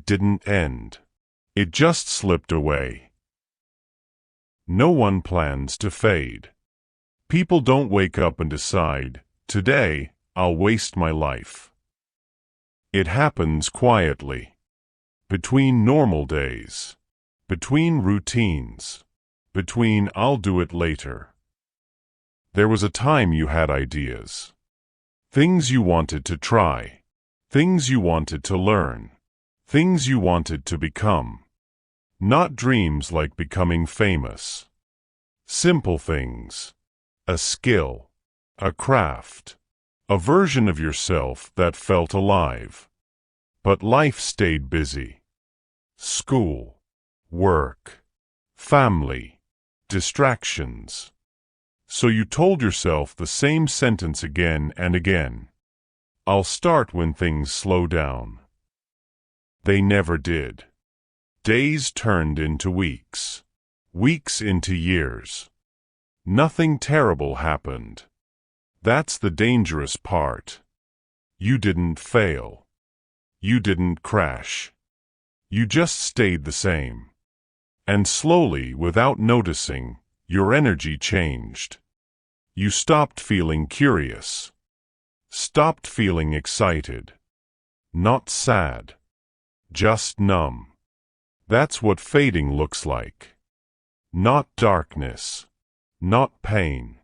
It didn't end. It just slipped away. No one plans to fade. People don't wake up and decide, today, I'll waste my life. It happens quietly. Between normal days. Between routines. Between I'll do it later. There was a time you had ideas. Things you wanted to try. Things you wanted to learn. Things you wanted to become. Not dreams like becoming famous. Simple things. A skill. A craft. A version of yourself that felt alive. But life stayed busy. School. Work. Family. Distractions. So you told yourself the same sentence again and again. I'll start when things slow down. They never did. Days turned into weeks. Weeks into years. Nothing terrible happened. That's the dangerous part. You didn't fail. You didn't crash. You just stayed the same. And slowly, without noticing, your energy changed. You stopped feeling curious. Stopped feeling excited. Not sad. Just numb. That's what fading looks like. Not darkness. Not pain.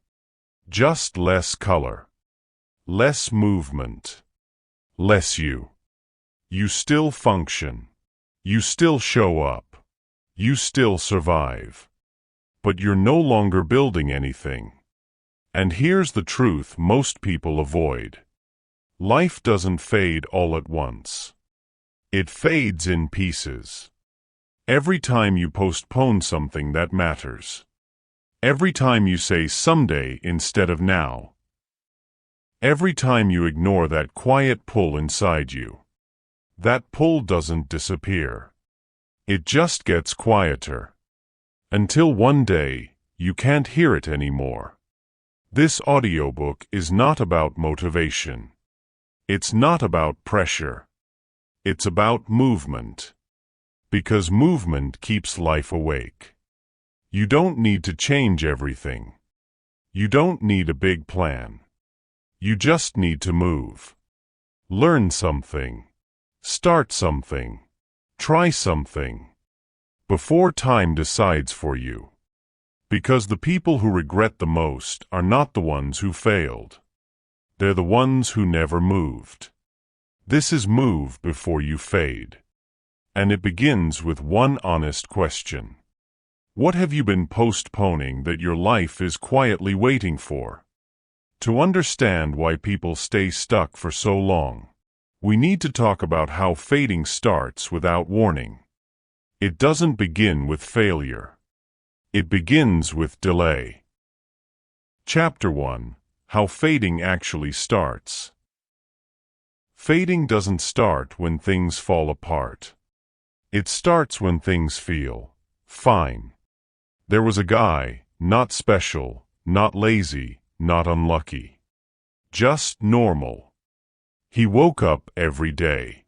Just less color. Less movement. Less you. You still function. You still show up. You still survive. But you're no longer building anything. And here's the truth most people avoid. Life doesn't fade all at once. It fades in pieces. Every time you postpone something that matters. Every time you say someday instead of now. Every time you ignore that quiet pull inside you. That pull doesn't disappear. It just gets quieter. Until one day, you can't hear it anymore. This audiobook is not about motivation. It's not about pressure. It's about movement. Because movement keeps life awake. You don't need to change everything. You don't need a big plan. You just need to move. Learn something. Start something. Try something. Before time decides for you. Because the people who regret the most are not the ones who failed. They're the ones who never moved. This is move before you fade. And it begins with one honest question. What have you been postponing that your life is quietly waiting for? To understand why people stay stuck for so long, we need to talk about how fading starts without warning. It doesn't begin with failure. It begins with delay. Chapter 1: How Fading Actually Starts. Fading doesn't start when things fall apart. It starts when things feel fine. There was a guy, not special, not lazy, not unlucky. Just normal. He woke up every day.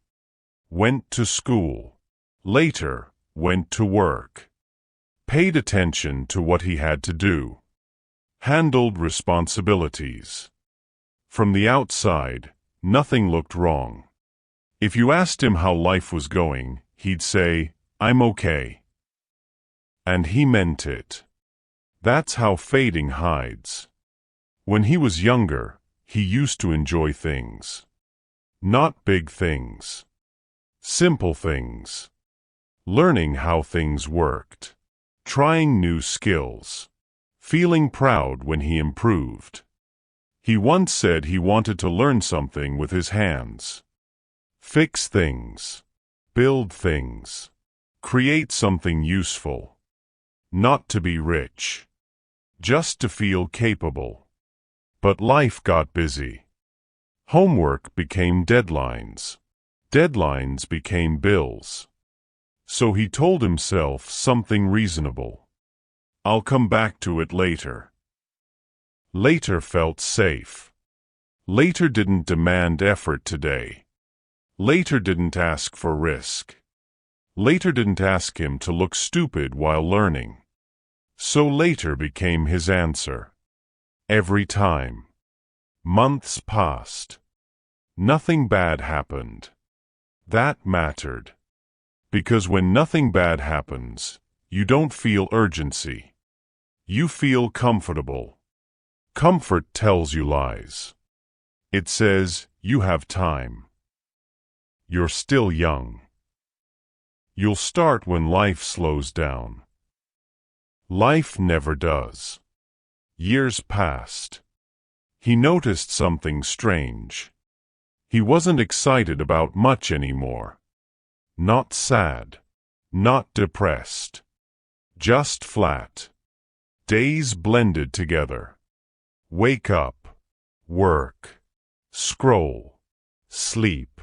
Went to school. Later, went to work. Paid attention to what he had to do. Handled responsibilities. From the outside, nothing looked wrong. If you asked him how life was going, he'd say, "I'm okay." And he meant it. That's how fading hides. When he was younger, he used to enjoy things. Not big things. Simple things. Learning how things worked. Trying new skills. Feeling proud when he improved. He once said he wanted to learn something with his hands. Fix things. Build things. Create something useful. Not to be rich. Just to feel capable. But life got busy. Homework became deadlines. Deadlines became bills. So he told himself something reasonable. I'll come back to it later. Later felt safe. Later didn't demand effort today. Later didn't ask for risk. Later didn't ask him to look stupid while learning. So later became his answer. Every time. Months passed. Nothing bad happened. That mattered. Because when nothing bad happens, you don't feel urgency. You feel comfortable. Comfort tells you lies. It says, you have time. You're still young. You'll start when life slows down. Life never does. Years passed. He noticed something strange. He wasn't excited about much anymore. Not sad. Not depressed. Just flat. Days blended together. Wake up. Work. Scroll. Sleep.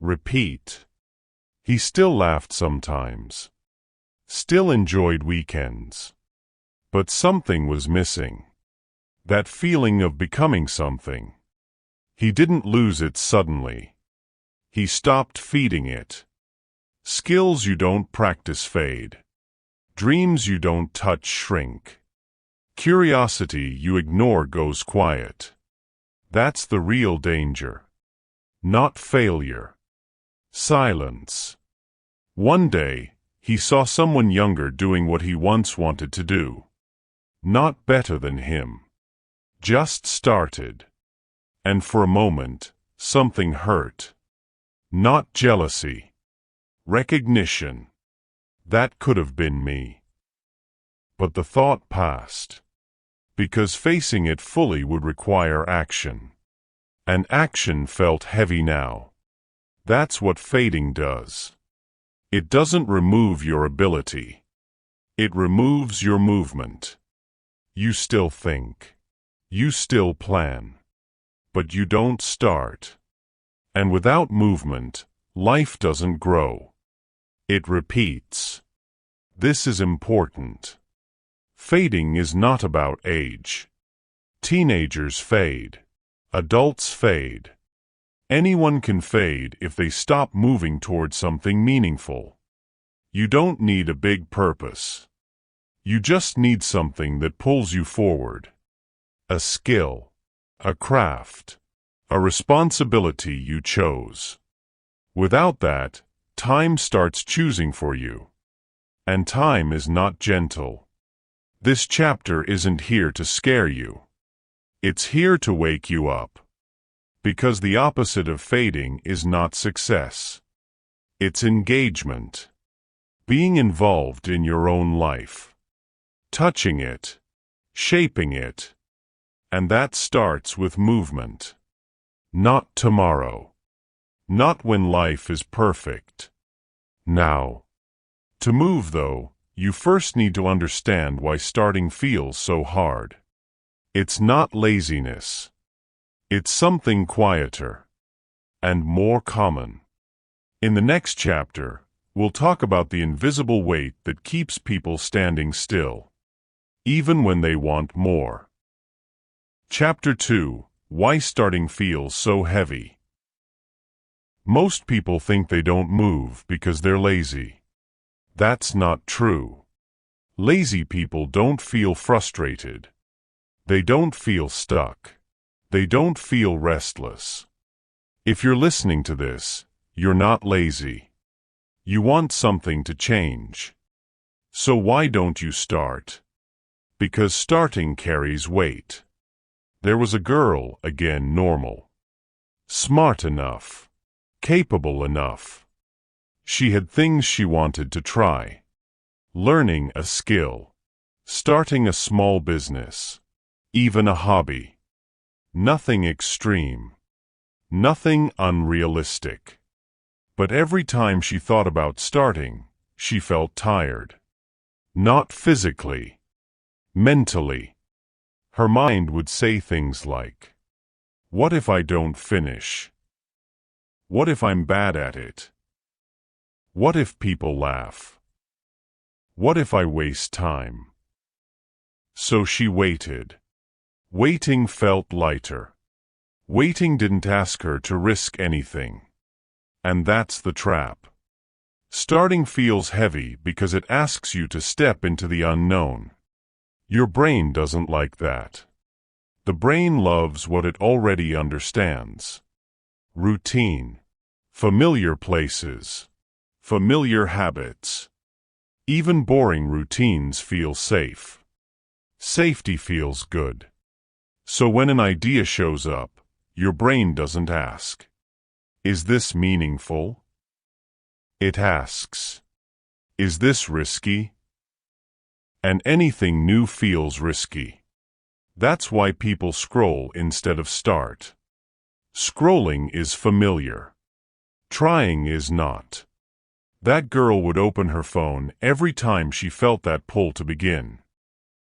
Repeat. He still laughed sometimes. Still enjoyed weekends. But something was missing. That feeling of becoming something. He didn't lose it suddenly. He stopped feeding it. Skills you don't practice fade. Dreams you don't touch shrink. Curiosity you ignore goes quiet. That's the real danger. Not failure. Silence. One day, he saw someone younger doing what he once wanted to do. Not better than him. Just started. And for a moment, something hurt. Not jealousy. Recognition. That could have been me. But the thought passed. Because facing it fully would require action. And action felt heavy now. That's what fading does. It doesn't remove your ability. It removes your movement. You still think. You still plan. But you don't start. And without movement, life doesn't grow. It repeats. This is important. Fading is not about age. Teenagers fade. Adults fade. Anyone can fade if they stop moving towards something meaningful. You don't need a big purpose. You just need something that pulls you forward. A skill. A craft. A responsibility you chose. Without that, time starts choosing for you. And time is not gentle. This chapter isn't here to scare you. It's here to wake you up. Because the opposite of fading is not success. It's engagement. Being involved in your own life. Touching it. Shaping it. And that starts with movement. Not tomorrow. Not when life is perfect. Now. To move, though, you first need to understand why starting feels so hard. It's not laziness. It's something quieter. And more common. In the next chapter, we'll talk about the invisible weight that keeps people standing still. Even when they want more. Chapter 2. Why starting feels so heavy. Most people think they don't move because they're lazy. That's not true. Lazy people don't feel frustrated. They don't feel stuck. They don't feel restless. If you're listening to this, you're not lazy. You want something to change. So why don't you start? Because starting carries weight. There was a girl, again normal. Smart enough. Capable enough. She had things she wanted to try. Learning a skill. Starting a small business. Even a hobby. Nothing extreme. Nothing unrealistic. But every time she thought about starting, she felt tired. Not physically. Mentally. Her mind would say things like, what if I don't finish? What if I'm bad at it? What if people laugh? What if I waste time? So she waited. Waiting felt lighter. Waiting didn't ask her to risk anything. And that's the trap. Starting feels heavy because it asks you to step into the unknown. Your brain doesn't like that. The brain loves what it already understands. Routine. Familiar places. Familiar habits. Even boring routines feel safe. Safety feels good. So when an idea shows up, your brain doesn't ask, "Is this meaningful?" It asks, "Is this risky?" And anything new feels risky. That's why people scroll instead of start. Scrolling is familiar. Trying is not. That girl would open her phone every time she felt that pull to begin.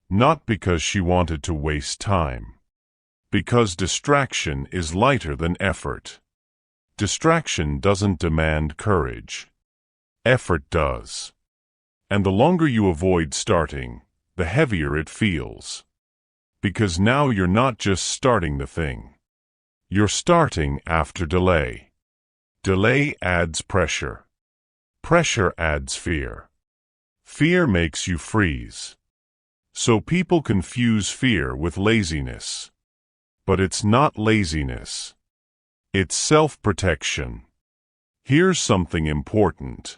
Not because she wanted to waste time. Because distraction is lighter than effort. Distraction doesn't demand courage. Effort does. And the longer you avoid starting, the heavier it feels. Because now you're not just starting the thing. You're starting after delay. Delay adds pressure. Pressure adds fear. Fear makes you freeze. So people confuse fear with laziness. But it's not laziness. It's self-protection. Here's something important.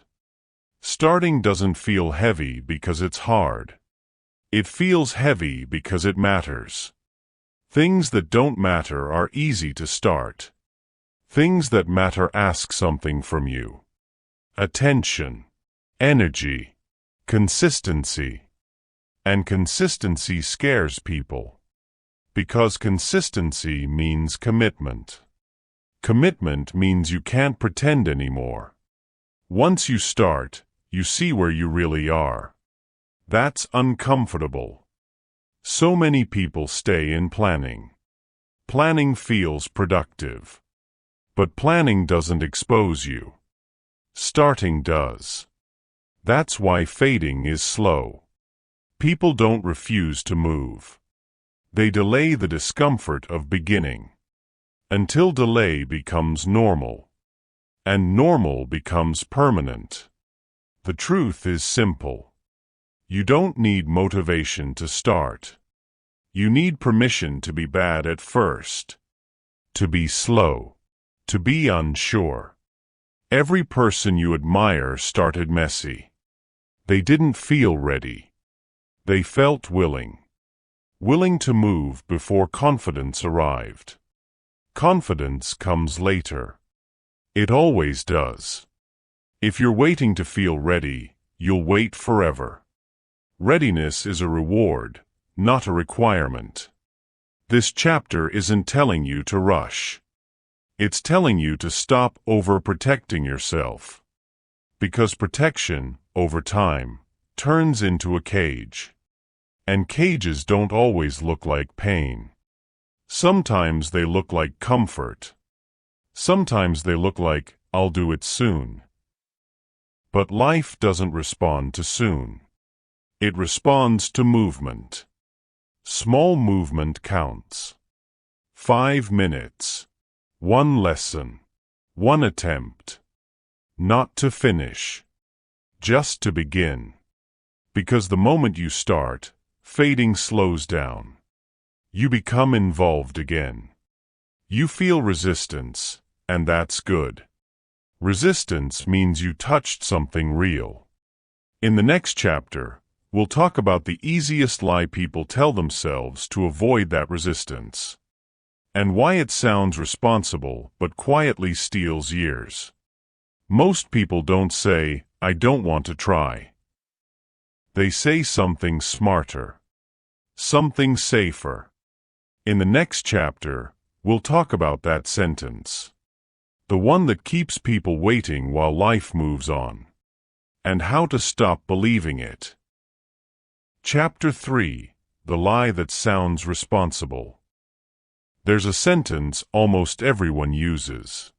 Starting doesn't feel heavy because it's hard. It feels heavy because it matters. Things that don't matter are easy to start. Things that matter ask something from you. Attention, energy, consistency. And consistency scares people. Because consistency means commitment. Commitment means you can't pretend anymore. Once you start, you see where you really are. That's uncomfortable. So many people stay in planning. Planning feels productive. But planning doesn't expose you. Starting does. That's why fading is slow. People don't refuse to move. They delay the discomfort of beginning. Until delay becomes normal. And normal becomes permanent. The truth is simple. You don't need motivation to start. You need permission to be bad at first. To be slow. To be unsure. Every person you admire started messy. They didn't feel ready. They felt willing. Willing to move before confidence arrived. Confidence comes later. It always does. If you're waiting to feel ready, you'll wait forever. Readiness is a reward, not a requirement. This chapter isn't telling you to rush. It's telling you to stop overprotecting yourself. Because protection, over time, turns into a cage. And cages don't always look like pain. Sometimes they look like comfort. Sometimes they look like, "I'll do it soon." But life doesn't respond to soon. It responds to movement. Small movement counts. 5 minutes. 1 lesson. 1 attempt. Not to finish. Just to begin. Because the moment you start, fading slows down. You become involved again. You feel resistance, and that's good. Resistance means you touched something real. In the next chapter, we'll talk about the easiest lie people tell themselves to avoid that resistance. And why it sounds responsible but quietly steals years. Most people don't say, "I don't want to try." They say something smarter. Something safer. In the next chapter, we'll talk about that sentence. The one that keeps people waiting while life moves on. And how to stop believing it. Chapter 3. The Lie That Sounds Responsible. There's a sentence almost everyone uses.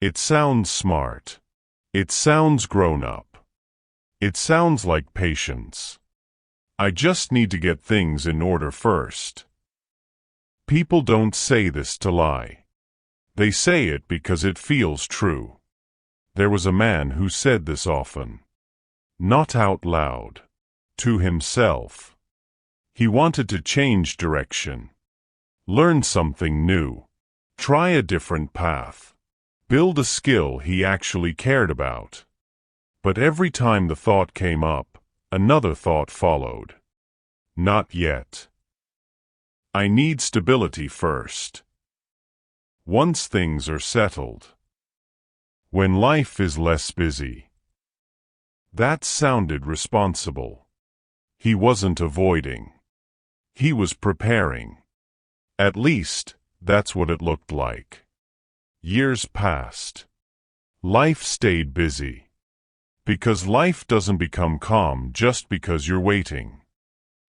It sounds smart. It sounds grown up. It sounds like patience. I just need to get things in order first. People don't say this to lie. They say it because it feels true. There was a man who said this often. Not out loud. To himself. He wanted to change direction. Learn something new. Try a different path. Build a skill he actually cared about. But every time the thought came up, another thought followed. Not yet. I need stability first. Once things are settled. When life is less busy. That sounded responsible. He wasn't avoiding. He was preparing. At least, that's what it looked like. Years passed. Life stayed busy. Because life doesn't become calm just because you're waiting.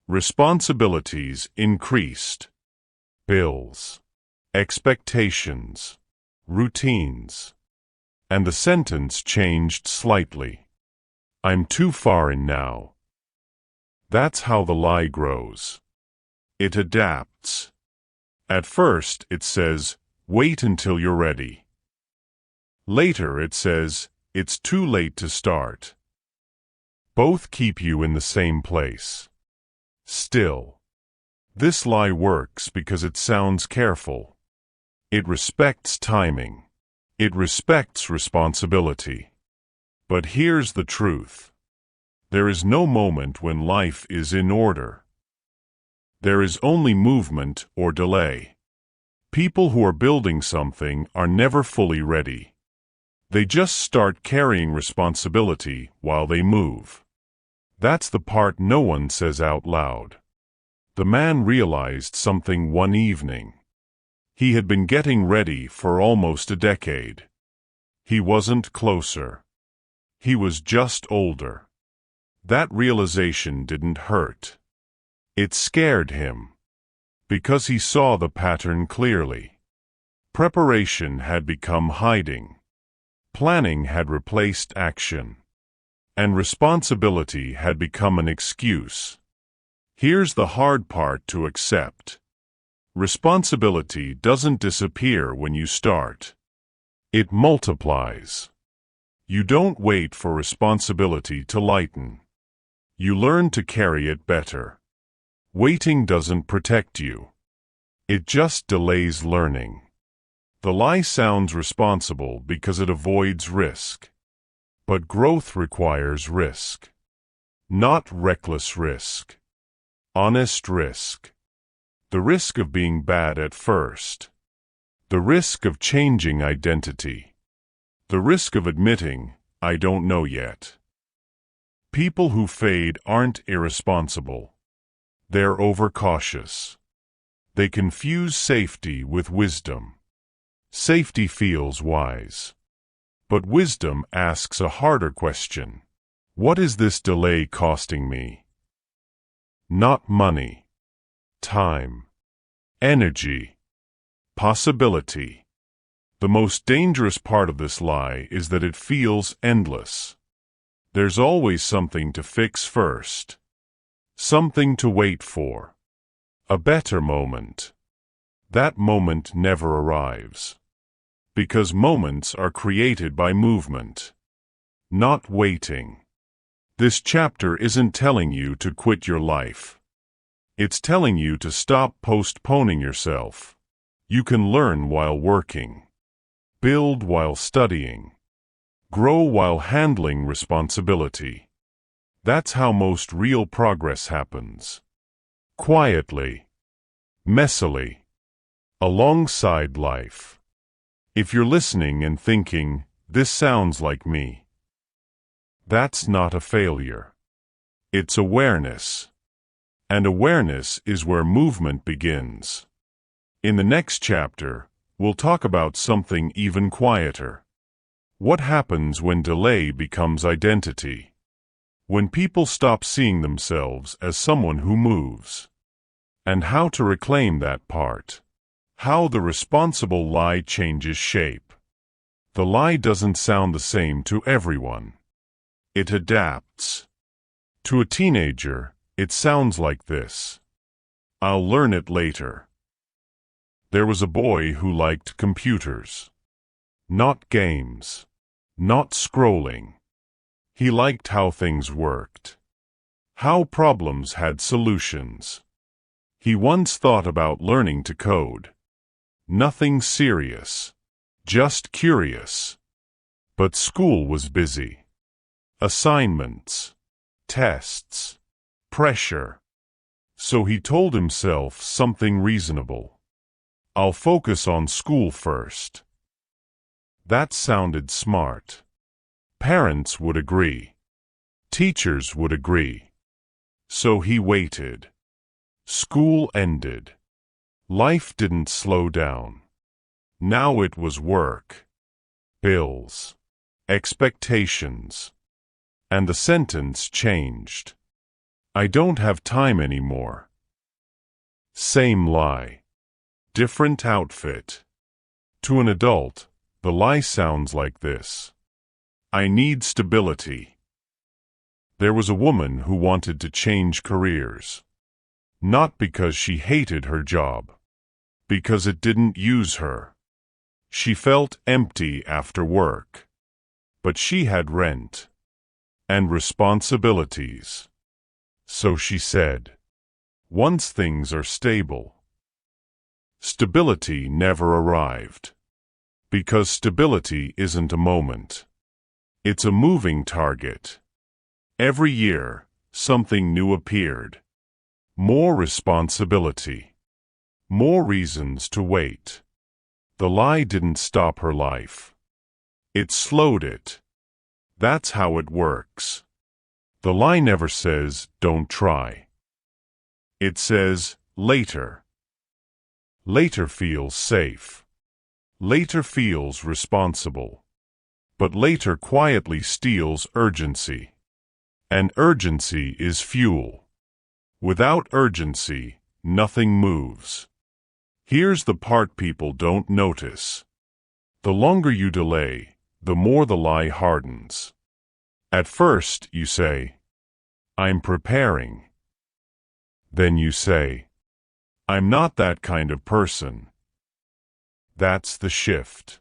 Responsibilities increased. Bills. Expectations. Routines. And the sentence changed slightly. I'm too far in now. That's how the lie grows. It adapts. At first it says, wait until you're ready. Later it says, it's too late to start. Both keep you in the same place. Still. This lie works because it sounds careful. It respects timing. It respects responsibility. But here's the truth. There is no moment when life is in order. There is only movement or delay. People who are building something are never fully ready. They just start carrying responsibility while they move. That's the part no one says out loud. The man realized something one evening. He had been getting ready for almost a decade. He wasn't closer. He was just older. That realization didn't hurt. It scared him. Because he saw the pattern clearly. Preparation had become hiding. Planning had replaced action. And responsibility had become an excuse. Here's the hard part to accept. Responsibility doesn't disappear when you start. It multiplies. You don't wait for responsibility to lighten. You learn to carry it better. Waiting doesn't protect you. It just delays learning. The lie sounds responsible because it avoids risk. But growth requires risk. Not reckless risk. Honest risk. The risk of being bad at first. The risk of changing identity. The risk of admitting, I don't know yet. People who fade aren't irresponsible. They're overcautious. They confuse safety with wisdom. Safety feels wise. But wisdom asks a harder question. What is this delay costing me? Not money. Time. Energy. Possibility. The most dangerous part of this lie is that it feels endless. There's always something to fix first. Something to wait for. A better moment. That moment never arrives. Because moments are created by movement. Not waiting. This chapter isn't telling you to quit your life. It's telling you to stop postponing yourself. You can learn while working. Build while studying. Grow while handling responsibility. That's how most real progress happens. Quietly. Messily. Alongside life. If you're listening and thinking, this sounds like me, that's not a failure. It's awareness. And awareness is where movement begins. In the next chapter, we'll talk about something even quieter. What happens when delay becomes identity? When people stop seeing themselves as someone who moves. And how to reclaim that part. How the responsible lie changes shape. The lie doesn't sound the same to everyone. It adapts. To a teenager, it sounds like this. I'll learn it later. There was a boy who liked computers. Not games. not scrolling. He liked how things worked, how problems had solutions. He once thought about learning to code. Nothing serious, just curious. But school was busy. Assignments, tests, pressure. So he told himself something reasonable. I'll focus on school first. That sounded smart. Parents would agree. Teachers would agree. So he waited. School ended. Life didn't slow down. Now it was work, bills, expectations. And the sentence changed. I don't have time anymore. Same lie. Different outfit. To an adult, the lie sounds like this. I need stability. There was a woman who wanted to change careers. Not because she hated her job. Because it didn't use her. She felt empty after work. But she had rent. And responsibilities. So she said, once things are stable. Stability never arrived. Because stability isn't a moment. It's a moving target. Every year, something new appeared. More responsibility. More reasons to wait. The lie didn't stop her life. It slowed it. That's how it works. The lie never says, don't try. It says, later. Later feels safe. Later feels responsible. But later quietly steals urgency. And urgency is fuel. Without urgency, nothing moves. Here's the part people don't notice. The longer you delay, the more the lie hardens. At first, you say, I'm preparing. Then you say, I'm not that kind of person. That's the shift.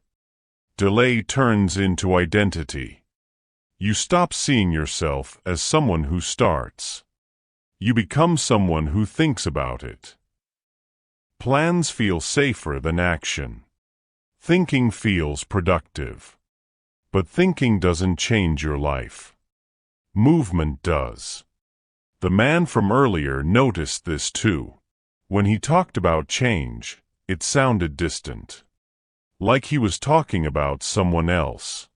Delay turns into identity. You stop seeing yourself as someone who starts. You become someone who thinks about it. Plans feel safer than action. Thinking feels productive. But thinking doesn't change your life. Movement does. The man from earlier noticed this too. When he talked about change, it sounded distant. Like he was talking about someone else.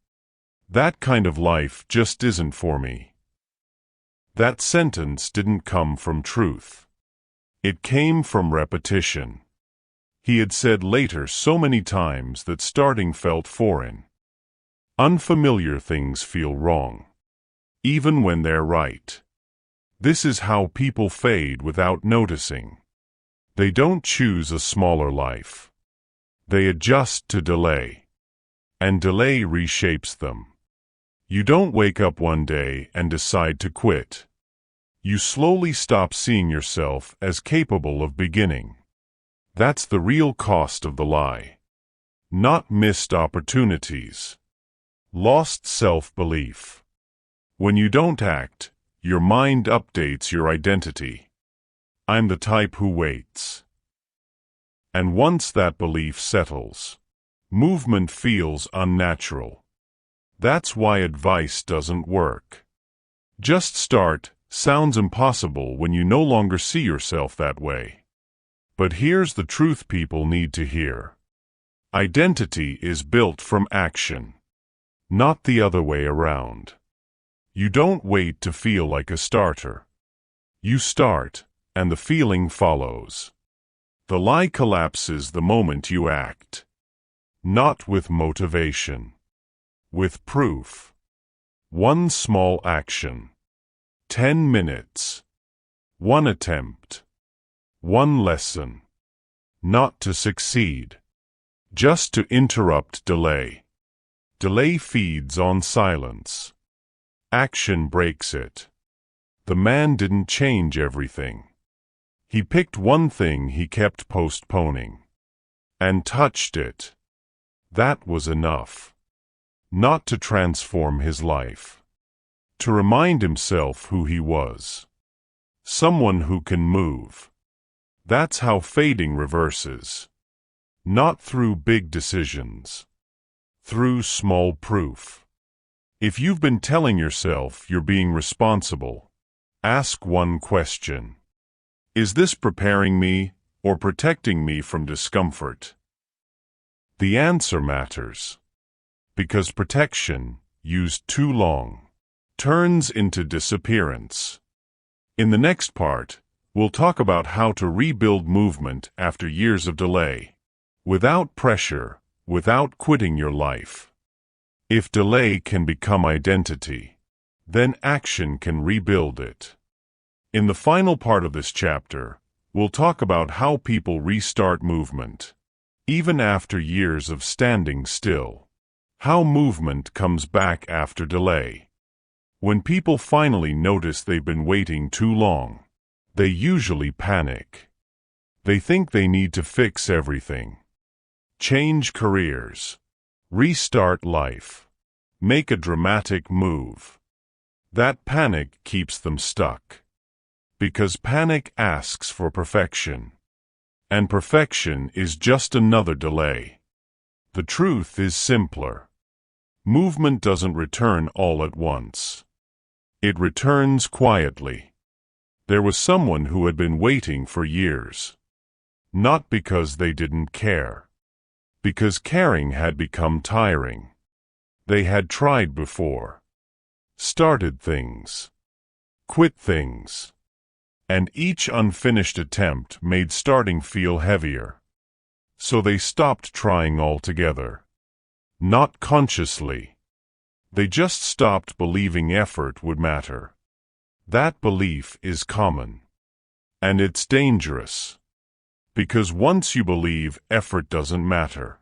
That kind of life just isn't for me. That sentence didn't come from truth. It came from repetition. He had said later so many times that starting felt foreign. Unfamiliar things feel wrong. Even when they're right. This is how people fade without noticing. They don't choose a smaller life. They adjust to delay. And delay reshapes them. You don't wake up one day and decide to quit. You slowly stop seeing yourself as capable of beginning. That's the real cost of the lie. Not missed opportunities. Lost self-belief. When you don't act, your mind updates your identity. I'm the type who waits. And once that belief settles, movement feels unnatural. That's why advice doesn't work. Just start sounds impossible when you no longer see yourself that way. But here's the truth people need to hear. Identity is built from action. Not the other way around. You don't wait to feel like a starter. You start, and the feeling follows. The lie collapses the moment you act. Not with motivation. With proof. One small action. 10 minutes. One attempt. One lesson. Not to succeed. Just to interrupt delay. Delay feeds on silence. Action breaks it. The man didn't change everything. He picked one thing he kept postponing. And touched it. That was enough. not to transform his life. To remind himself who he was. Someone who can move. That's how fading reverses. Not through big decisions. Through small proof. If you've been telling yourself you're being responsible, ask one question. Is this preparing me or protecting me from discomfort? The answer matters. Because protection, used too long, turns into disappearance. In the next part, we'll talk about how to rebuild movement after years of delay. Without pressure, without quitting your life. If delay can become identity, then action can rebuild it. In the final part of this chapter, we'll talk about how people restart movement, even after years of standing still. How movement comes back after delay. When people finally notice they've been waiting too long, they usually panic. They think they need to fix everything. Change careers. Restart life. Make a dramatic move. That panic keeps them stuck. Because panic asks for perfection. And perfection is just another delay. The truth is simpler. Movement doesn't return all at once. It returns quietly. There was someone who had been waiting for years. Not because they didn't care. Because caring had become tiring. They had tried before. Started things. Quit things. And each unfinished attempt made starting feel heavier. So they stopped trying altogether. Not consciously. They just stopped believing effort would matter. That belief is common. And it's dangerous. Because once you believe effort doesn't matter,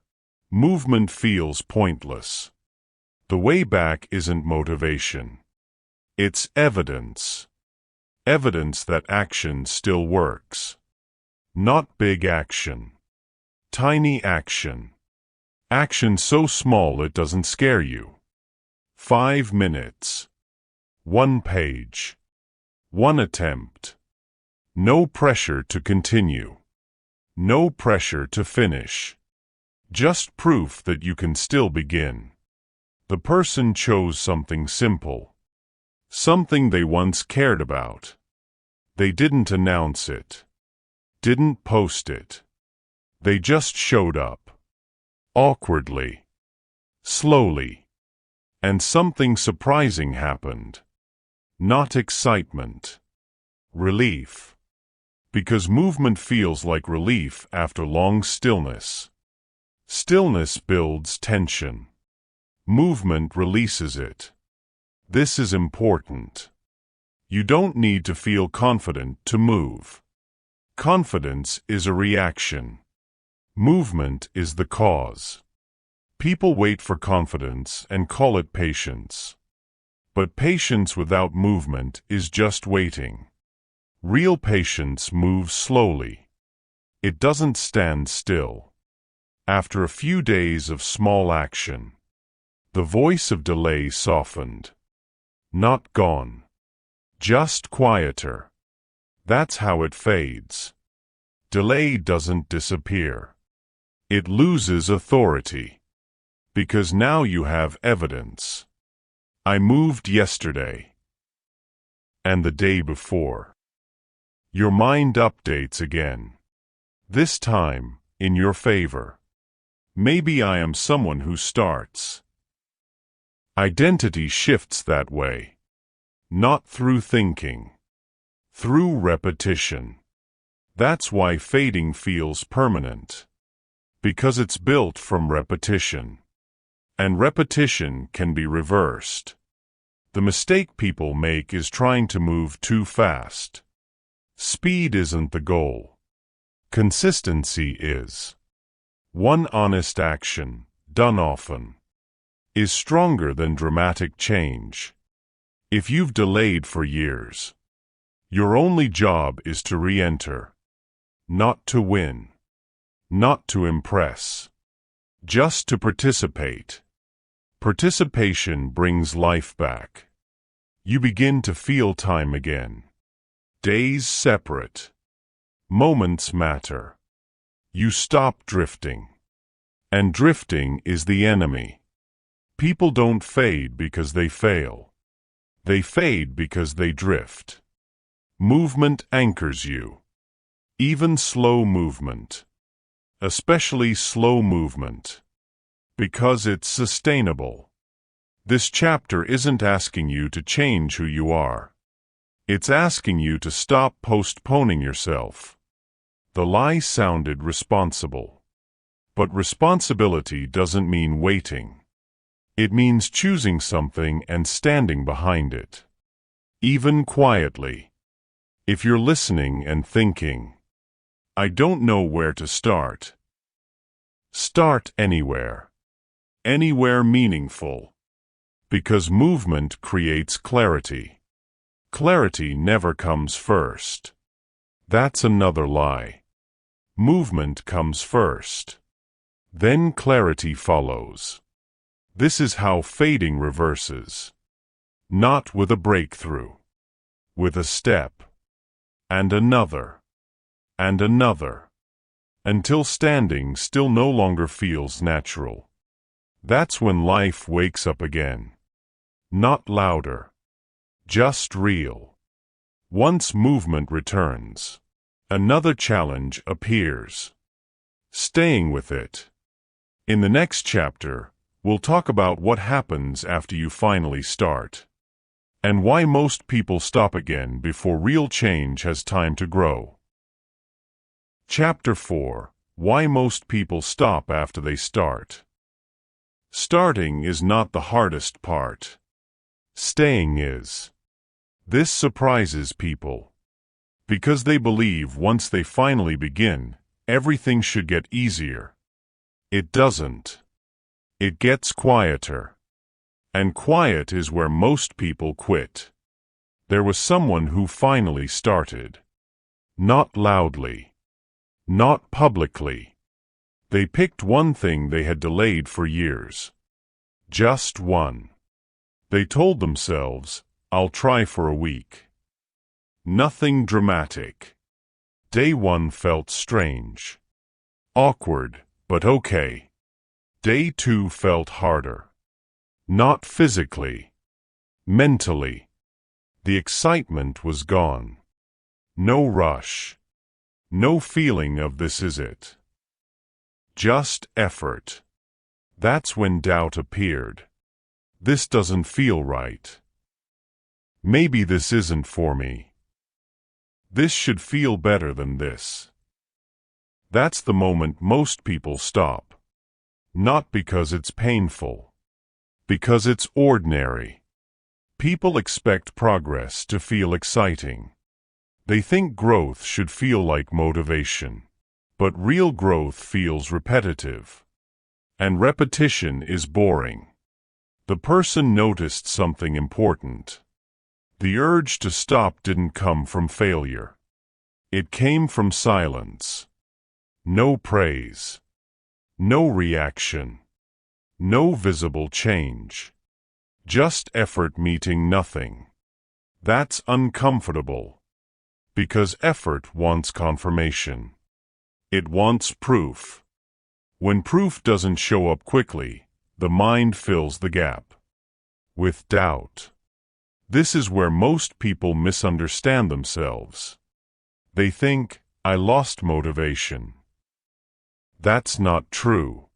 movement feels pointless. The way back isn't motivation. It's evidence. Evidence that action still works. Not big action. Tiny action. Action so small it doesn't scare you. 5 minutes. 1 page. 1 attempt. No pressure to continue. No pressure to finish. Just proof that you can still begin. The person chose something simple. Something they once cared about. They didn't announce it. Didn't post it. They just showed up. Awkwardly. Slowly. And something surprising happened. Not excitement. Relief. Because movement feels like relief after long stillness. Stillness builds tension. Movement releases it. This is important. You don't need to feel confident to move. Confidence is a reaction. Movement is the cause. People wait for confidence and call it patience. But patience without movement is just waiting. Real patience moves slowly. It doesn't stand still. After a few days of small action, the voice of delay softened. Not gone. Just quieter. That's how it fades. Delay doesn't disappear. It loses authority. Because now you have evidence. I moved yesterday. And the day before. Your mind updates again. This time, in your favor. Maybe I am someone who starts. Identity shifts that way. Not through thinking. Through repetition. That's why fading feels permanent. Because it's built from repetition. And repetition can be reversed. The mistake people make is trying to move too fast. Speed isn't the goal. Consistency is. One honest action, done often, is stronger than dramatic change. If you've delayed for years, your only job is to re-enter. Not to win. Not to impress. Just to participate. Participation brings life back. You begin to feel time again. Days separate. Moments matter. You stop drifting. And drifting is the enemy. People don't fade because they fail. They fade because they drift. Movement anchors you. Even slow movement. Especially slow movement. Because it's sustainable. This chapter isn't asking you to change who you are. It's asking you to stop postponing yourself. The lie sounded responsible. But responsibility doesn't mean waiting. It means choosing something and standing behind it. Even quietly. If you're listening and thinking, I don't know where to start. Start anywhere. Anywhere meaningful. Because movement creates clarity. Clarity never comes first. That's another lie. Movement comes first. Then clarity follows. This is how fading reverses. Not with a breakthrough. With a step. And another. And another. Until standing still no longer feels natural. That's when life wakes up again. Not louder. Just real. Once movement returns, another challenge appears. Staying with it. In the next chapter, we'll talk about what happens after you finally start. And why most people stop again before real change has time to grow. Chapter 4. Why most people stop after they start. Starting is not the hardest part. Staying is. This surprises people. Because they believe once they finally begin, everything should get easier. It doesn't. It gets quieter. And quiet is where most people quit. There was someone who finally started. Not loudly. Not publicly. They picked one thing they had delayed for years. Just one. They told themselves, I'll try for a week. Nothing dramatic. Day 1 felt strange. Awkward, but okay. Day 2 felt harder. Not physically. Mentally. The excitement was gone. No rush. No feeling of this is it. Just effort. That's when doubt appeared. This doesn't feel right. Maybe this isn't for me. This should feel better than this. That's the moment most people stop. Not because it's painful. Because it's ordinary. People expect progress to feel exciting. They think growth should feel like motivation. But real growth feels repetitive. And repetition is boring. The person noticed something important. The urge to stop didn't come from failure. It came from silence. No praise. No reaction. No visible change. Just effort meeting nothing. That's uncomfortable. Because effort wants confirmation. It wants proof. When proof doesn't show up quickly, the mind fills the gap. With doubt. This is where most people misunderstand themselves. They think, I lost motivation. That's not true.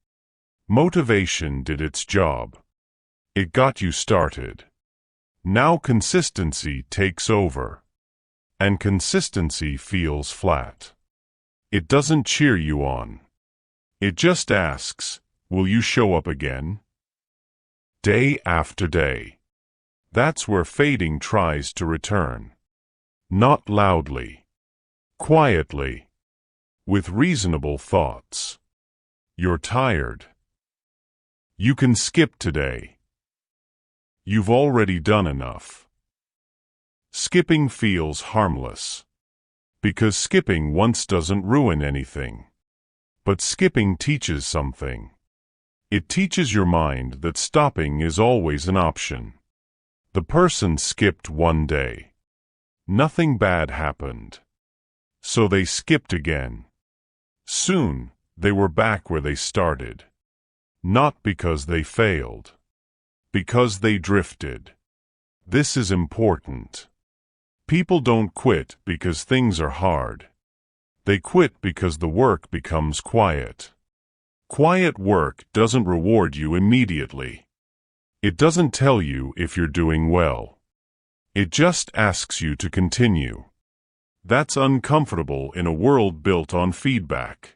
Motivation did its job. It got you started. Now consistency takes over. And consistency feels flat. It doesn't cheer you on. It just asks, will you show up again? Day after day. That's where fading tries to return. Not loudly. Quietly. With reasonable thoughts. You're tired. You can skip today. You've already done enough. Skipping feels harmless. Because skipping once doesn't ruin anything. But skipping teaches something. It teaches your mind that stopping is always an option. The person skipped one day. Nothing bad happened. So they skipped again. Soon, they were back where they started. Not because they failed. Because they drifted. This is important. People don't quit because things are hard. They quit because the work becomes quiet. Quiet work doesn't reward you immediately. It doesn't tell you if you're doing well. It just asks you to continue. That's uncomfortable in a world built on feedback.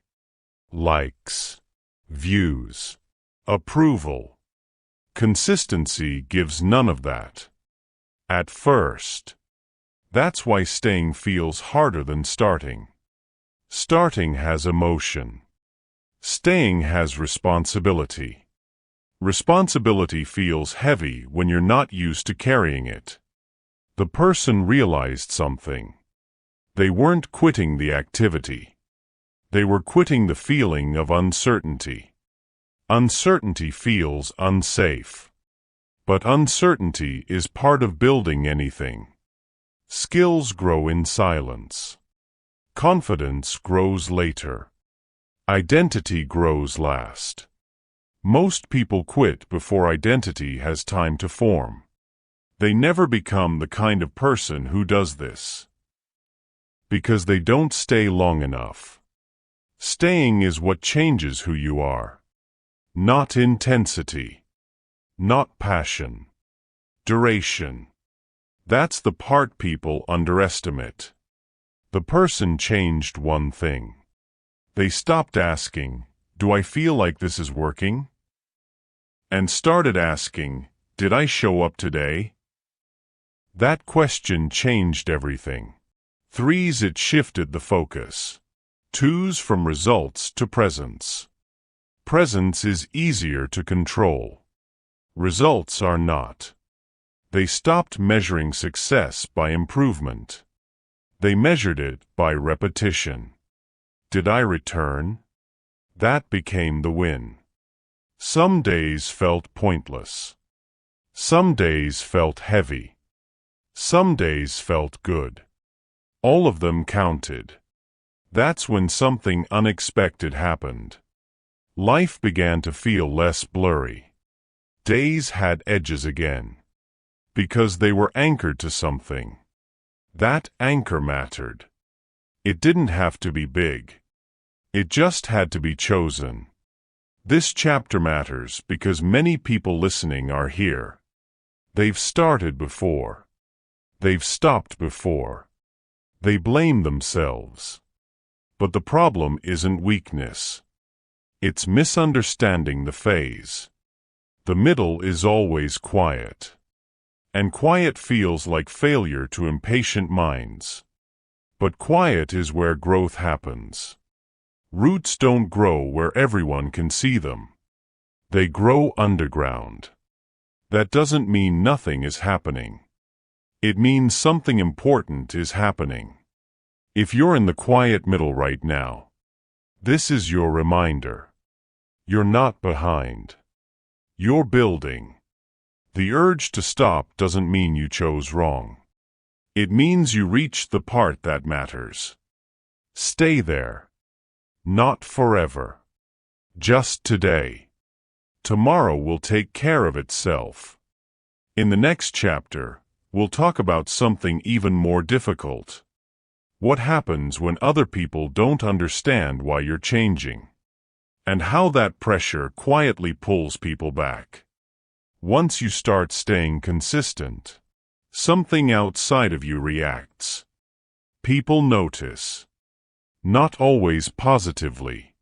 Likes, views, approval. Consistency gives none of that. At first. That's why staying feels harder than starting. Starting has emotion. Staying has responsibility. Responsibility feels heavy when you're not used to carrying it. The person realized something. They weren't quitting the activity. They were quitting the feeling of uncertainty. Uncertainty feels unsafe. But uncertainty is part of building anything. Skills grow in silence. Confidence grows later. Identity grows last. Most people quit before identity has time to form. They never become the kind of person who does this. Because they don't stay long enough. Staying is what changes who you are. Not intensity. Not passion. Duration. That's the part people underestimate. The person changed one thing. They stopped asking, "Do I feel like this is working?" and started asking, "Did I show up today?" That question changed everything. 3s, it shifted the focus. 2s, from results to presence. Presence is easier to control. Results are not. They stopped measuring success by improvement. They measured it by repetition. Did I return? That became the win. Some days felt pointless. Some days felt heavy. Some days felt good. All of them counted. That's when something unexpected happened. Life began to feel less blurry. Days had edges again. Because they were anchored to something. That anchor mattered. It didn't have to be big. It just had to be chosen. This chapter matters because many people listening are here. They've started before. They've stopped before. They blame themselves. But the problem isn't weakness. It's misunderstanding the phase. The middle is always quiet. And quiet feels like failure to impatient minds. But quiet is where growth happens. Roots don't grow where everyone can see them. They grow underground. That doesn't mean nothing is happening. It means something important is happening. If you're in the quiet middle right now, this is your reminder. You're not behind. You're building. The urge to stop doesn't mean you chose wrong. It means you reached the part that matters. Stay there. Not forever. Just today. Tomorrow will take care of itself. In the next chapter, we'll talk about something even more difficult. What happens when other people don't understand why you're changing? And how that pressure quietly pulls people back. Once you start staying consistent, something outside of you reacts. People notice. Not always positively.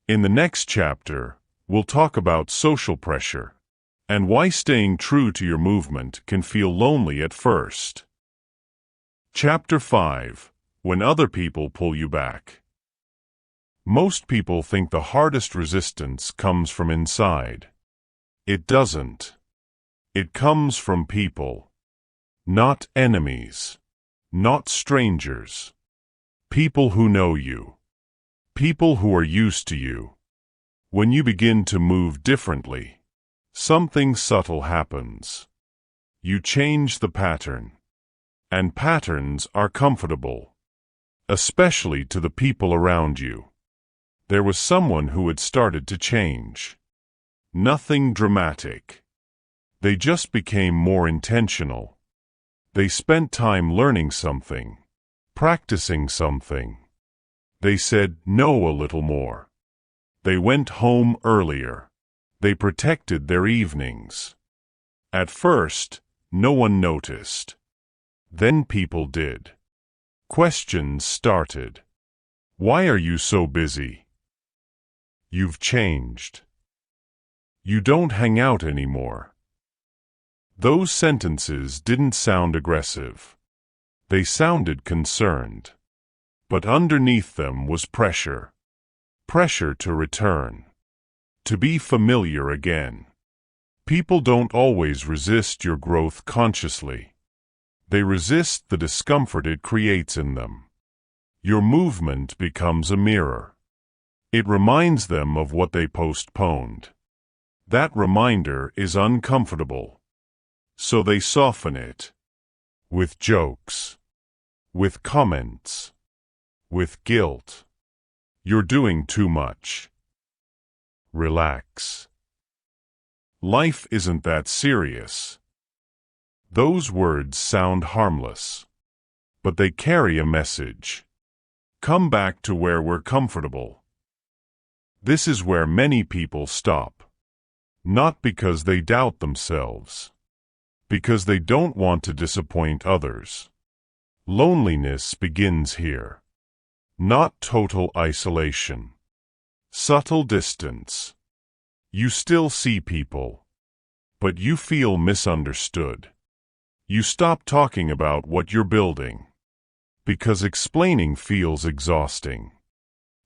In the next chapter, we'll talk about social pressure and why staying true to your movement can feel lonely at first. Chapter 5. When other people pull you back. Most people think the hardest resistance comes from inside. It doesn't. It comes from people. Not enemies. Not strangers. People who know you. People who are used to you. When you begin to move differently, something subtle happens. You change the pattern. And patterns are comfortable, especially to the people around you. There was someone who had started to change. Nothing dramatic. They just became more intentional. They spent time learning something, practicing something. They said no a little more. They went home earlier. They protected their evenings. At first, no one noticed. Then people did. Questions started. Why are you so busy? You've changed. You don't hang out anymore. Those sentences didn't sound aggressive. They sounded concerned. But underneath them was pressure. Pressure to return. To be familiar again. People don't always resist your growth consciously. They resist the discomfort it creates in them. Your movement becomes a mirror. It reminds them of what they postponed. That reminder is uncomfortable. So they soften it. With jokes. With comments. With guilt. You're doing too much. Relax. Life isn't that serious. Those words sound harmless. But they carry a message. Come back to where we're comfortable. This is where many people stop. Not because they doubt themselves. Because they don't want to disappoint others. Loneliness begins here. Not total isolation. Subtle distance. You still see people. But you feel misunderstood. You stop talking about what you're building. Because explaining feels exhausting.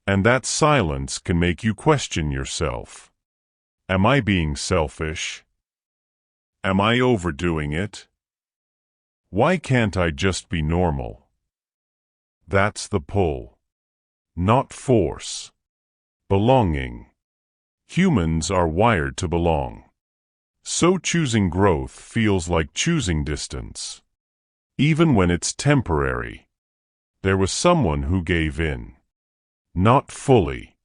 And that silence can make you question yourself. Am I being selfish? Am I overdoing it? Why can't I just be normal? That's the pull. Not force. Belonging. Humans are wired to belong. So choosing growth feels like choosing distance. Even when it's temporary. There was someone who gave in. Not fully.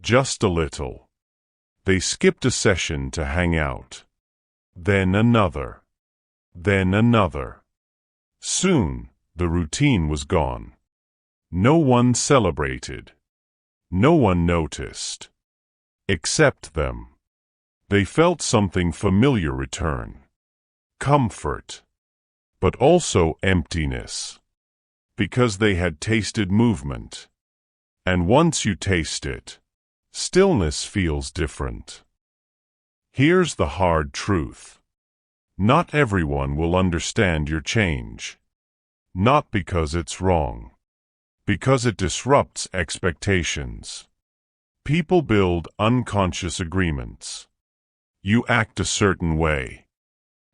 Just a little. They skipped a session to hang out. Then another. Then another. Soon, the routine was gone. No one celebrated. No one noticed. Except them. They felt something familiar return. Comfort. But also emptiness. Because they had tasted movement. And once you taste it, stillness feels different. Here's the hard truth. Not everyone will understand your change. Not because it's wrong. Because it disrupts expectations. People build unconscious agreements. You act a certain way.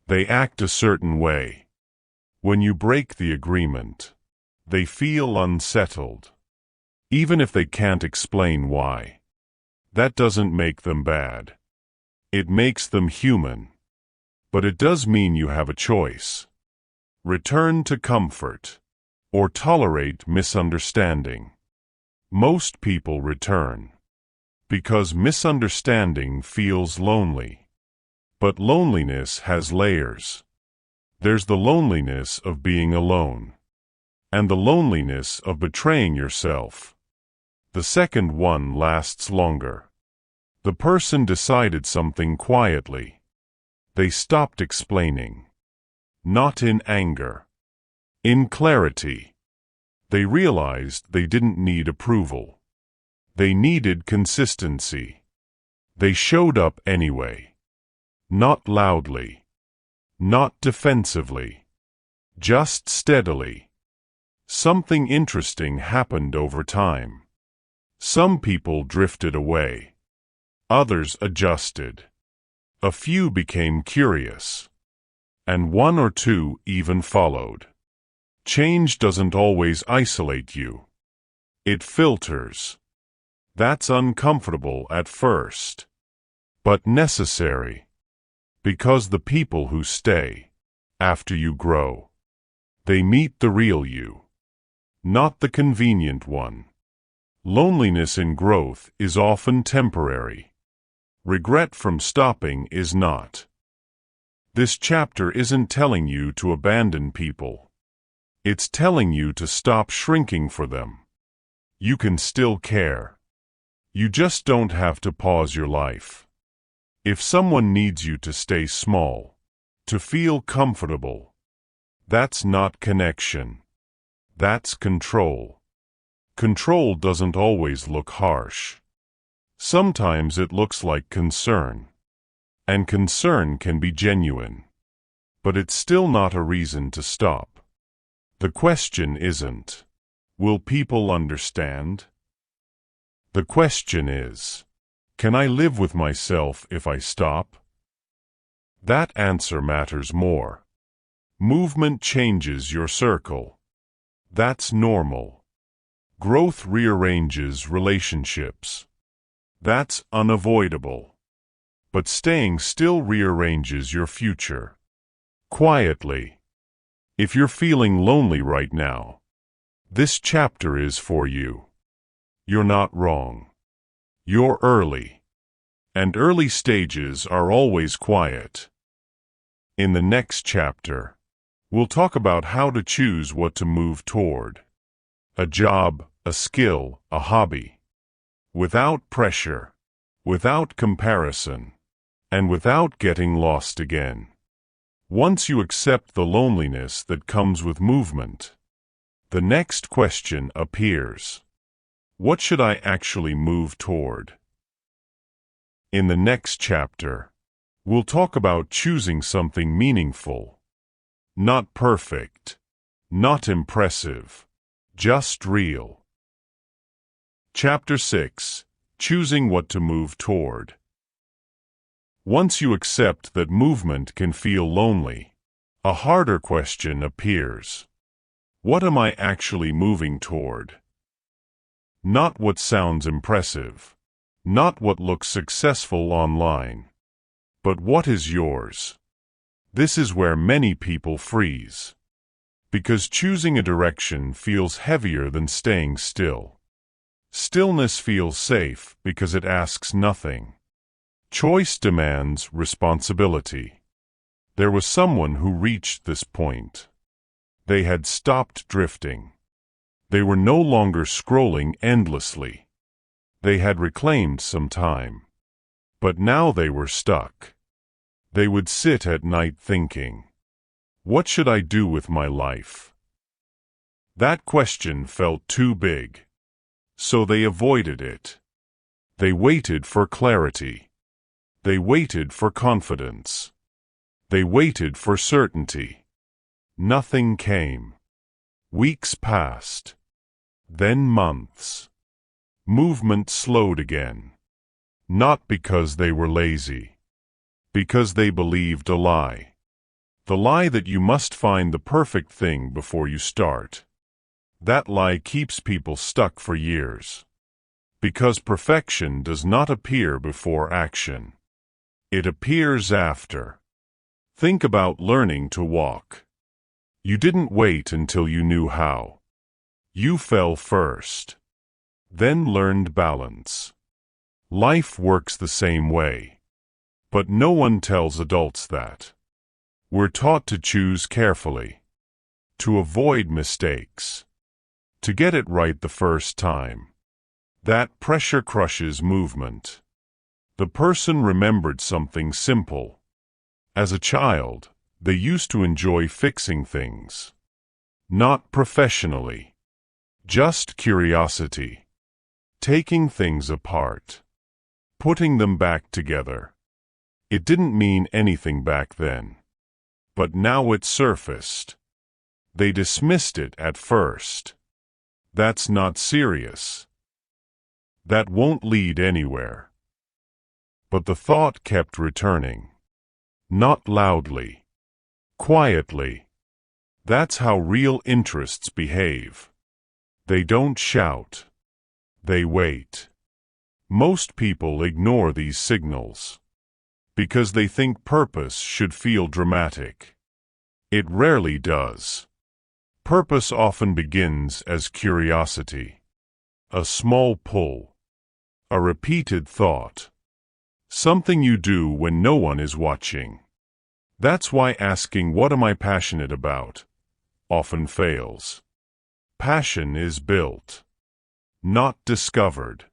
They act a certain way. When you break the agreement, they feel unsettled. Even if they can't explain why. That doesn't make them bad. It makes them human. But it does mean you have a choice. Return to comfort. Or tolerate misunderstanding. Most people return. Because misunderstanding feels lonely. But loneliness has layers. There's the loneliness of being alone. And the loneliness of betraying yourself. The second one lasts longer. The person decided something quietly. They stopped explaining. Not in anger. In clarity. They realized they didn't need approval. They needed consistency. They showed up anyway. Not loudly. Not defensively. Just steadily. Something interesting happened over time. Some people drifted away. Others adjusted. A few became curious. And one or two even followed. Change doesn't always isolate you. It filters. That's uncomfortable at first, but necessary. Because the people who stay, after you grow, they meet the real you, not the convenient one. Loneliness in growth is often temporary. Regret from stopping is not. This chapter isn't telling you to abandon people. It's telling you to stop shrinking for them. You can still care. You just don't have to pause your life. If someone needs you to stay small, to feel comfortable, that's not connection. That's control. Control doesn't always look harsh. Sometimes it looks like concern. And concern can be genuine. But it's still not a reason to stop. The question isn't, will people understand? The question is, can I live with myself if I stop? That answer matters more. Movement changes your circle. That's normal. Growth rearranges relationships. That's unavoidable. But staying still rearranges your future. Quietly. If you're feeling lonely right now, this chapter is for you. You're not wrong. You're early. And early stages are always quiet. In the next chapter, we'll talk about how to choose what to move toward. A job, a skill, a hobby. Without pressure, without comparison, and without getting lost again. Once you accept the loneliness that comes with movement, the next question appears. What should I actually move toward? In the next chapter, we'll talk about choosing something meaningful. Not perfect, not impressive, just real. Chapter 6. Choosing what to move toward. Once you accept that movement can feel lonely, a harder question appears. What am I actually moving toward? Not what sounds impressive, not what looks successful online, but what is yours. This is where many people freeze. Because choosing a direction feels heavier than staying still. Stillness feels safe because it asks nothing. Choice demands responsibility. There was someone who reached this point. They had stopped drifting. They were no longer scrolling endlessly. They had reclaimed some time. But now they were stuck. They would sit at night thinking, what should I do with my life? That question felt too big. So they avoided it. They waited for clarity. They waited for confidence. They waited for certainty. Nothing came. Weeks passed. Then months. Movement slowed again. Not because they were lazy. Because they believed a lie. The lie that you must find the perfect thing before you start. That lie keeps people stuck for years. Because perfection does not appear before action. It appears after. Think about learning to walk. You didn't wait until you knew how. You fell first. Then learned balance. Life works the same way. But no one tells adults that. We're taught to choose carefully. To avoid mistakes. To get it right the first time. That pressure crushes movement. The person remembered something simple. As a child, they used to enjoy fixing things. Not professionally. Just curiosity. Taking things apart. Putting them back together. It didn't mean anything back then. But now it surfaced. They dismissed it at first. That's not serious. That won't lead anywhere. But the thought kept returning. Not loudly. Quietly. That's how real interests behave. They don't shout. They wait. Most people ignore these signals because they think purpose should feel dramatic. It rarely does. Purpose often begins as curiosity, a small pull, a repeated thought, something you do when no one is watching. That's why asking "What am I passionate about?" often fails. Passion is built, not discovered.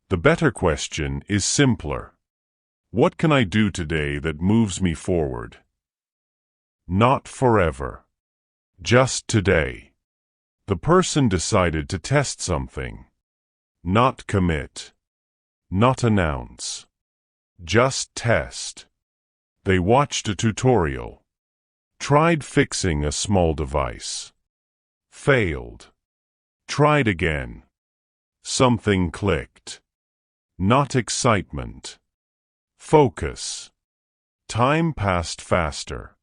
The better question is simpler. What can I do today that moves me forward? Not forever. Just today. The person decided to test something. Not commit. Not announce. Just test. They watched a tutorial. Tried fixing a small device. Failed. Tried again. Something clicked. Not excitement. Focus. Time passed faster.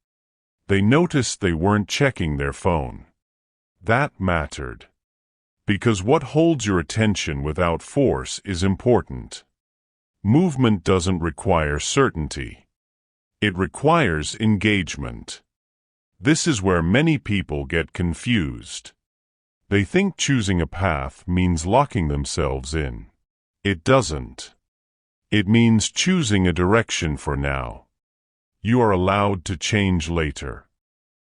They noticed they weren't checking their phone. That mattered. Because what holds your attention without force is important. Movement doesn't require certainty. It requires engagement. This is where many people get confused. They think choosing a path means locking themselves in. It doesn't. It means choosing a direction for now. You are allowed to change later.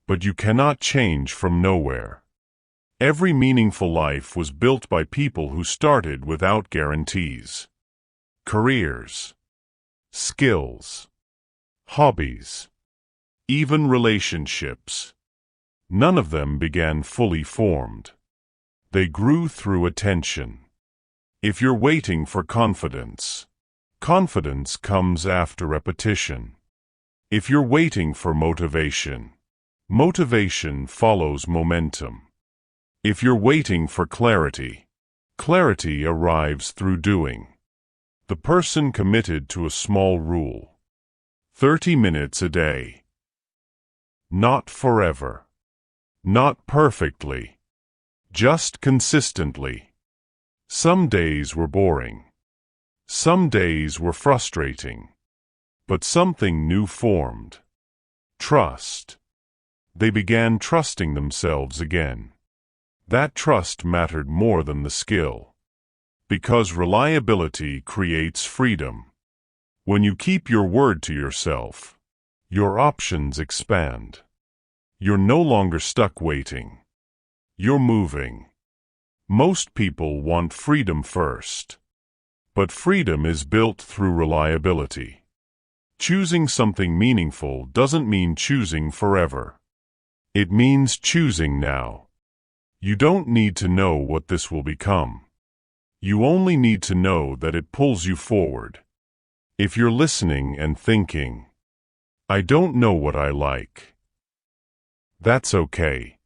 But you cannot change from nowhere. Every meaningful life was built by people who started without guarantees. Careers, skills, hobbies, even relationships. None of them began fully formed. They grew through attention. If you're waiting for confidence, confidence comes after repetition. If you're waiting for motivation, motivation follows momentum. If you're waiting for clarity, clarity arrives through doing. The person committed to a small rule. 30 minutes a day. Not forever. Not perfectly. Just consistently. Some days were boring. Some days were frustrating. But something new formed. Trust. They began trusting themselves again. That trust mattered more than the skill. Because reliability creates freedom. When you keep your word to yourself, your options expand. You're no longer stuck waiting. You're moving. Most people want freedom first. But freedom is built through reliability. Choosing something meaningful doesn't mean choosing forever. It means choosing now. You don't need to know what this will become. You only need to know that it pulls you forward. If you're listening and thinking, "I don't know what I like," that's okay.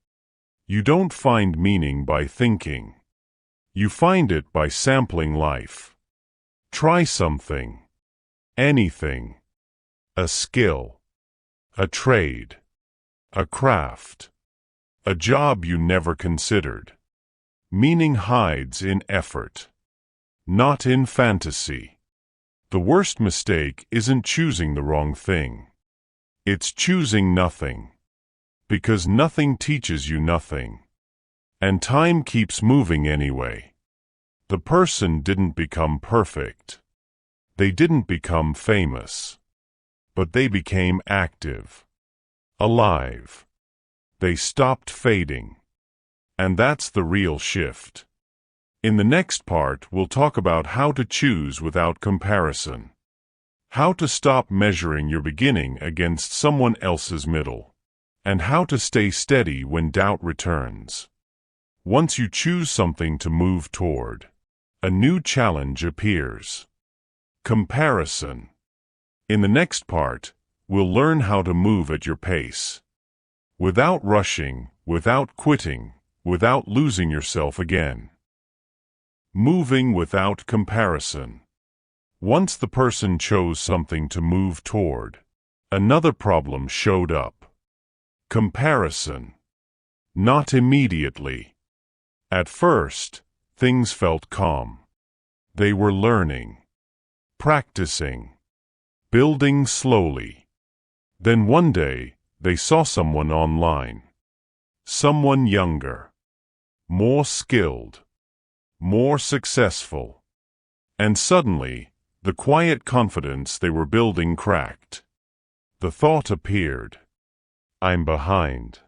You don't find meaning by thinking. You find it by sampling life. Try something. Anything. A skill. A trade. A craft. A job you never considered. Meaning hides in effort, not in fantasy. The worst mistake isn't choosing the wrong thing. It's choosing nothing. Because nothing teaches you nothing. And time keeps moving anyway. The person didn't become perfect. They didn't become famous. But they became active. Alive. They stopped fading. And that's the real shift. In the next part, we'll talk about how to choose without comparison. How to stop measuring your beginning against someone else's middle. And how to stay steady when doubt returns. Once you choose something to move toward, a new challenge appears. Comparison. In the next part, we'll learn how to move at your pace. Without rushing, without quitting, without losing yourself again. Moving without comparison. Once the person chose something to move toward, another problem showed up. Comparison. Not immediately. At first, things felt calm. They were learning, practicing, building slowly. Then one day, they saw someone online. Someone younger, more skilled, more successful. And suddenly, the quiet confidence they were building cracked. The thought appeared, "I'm behind."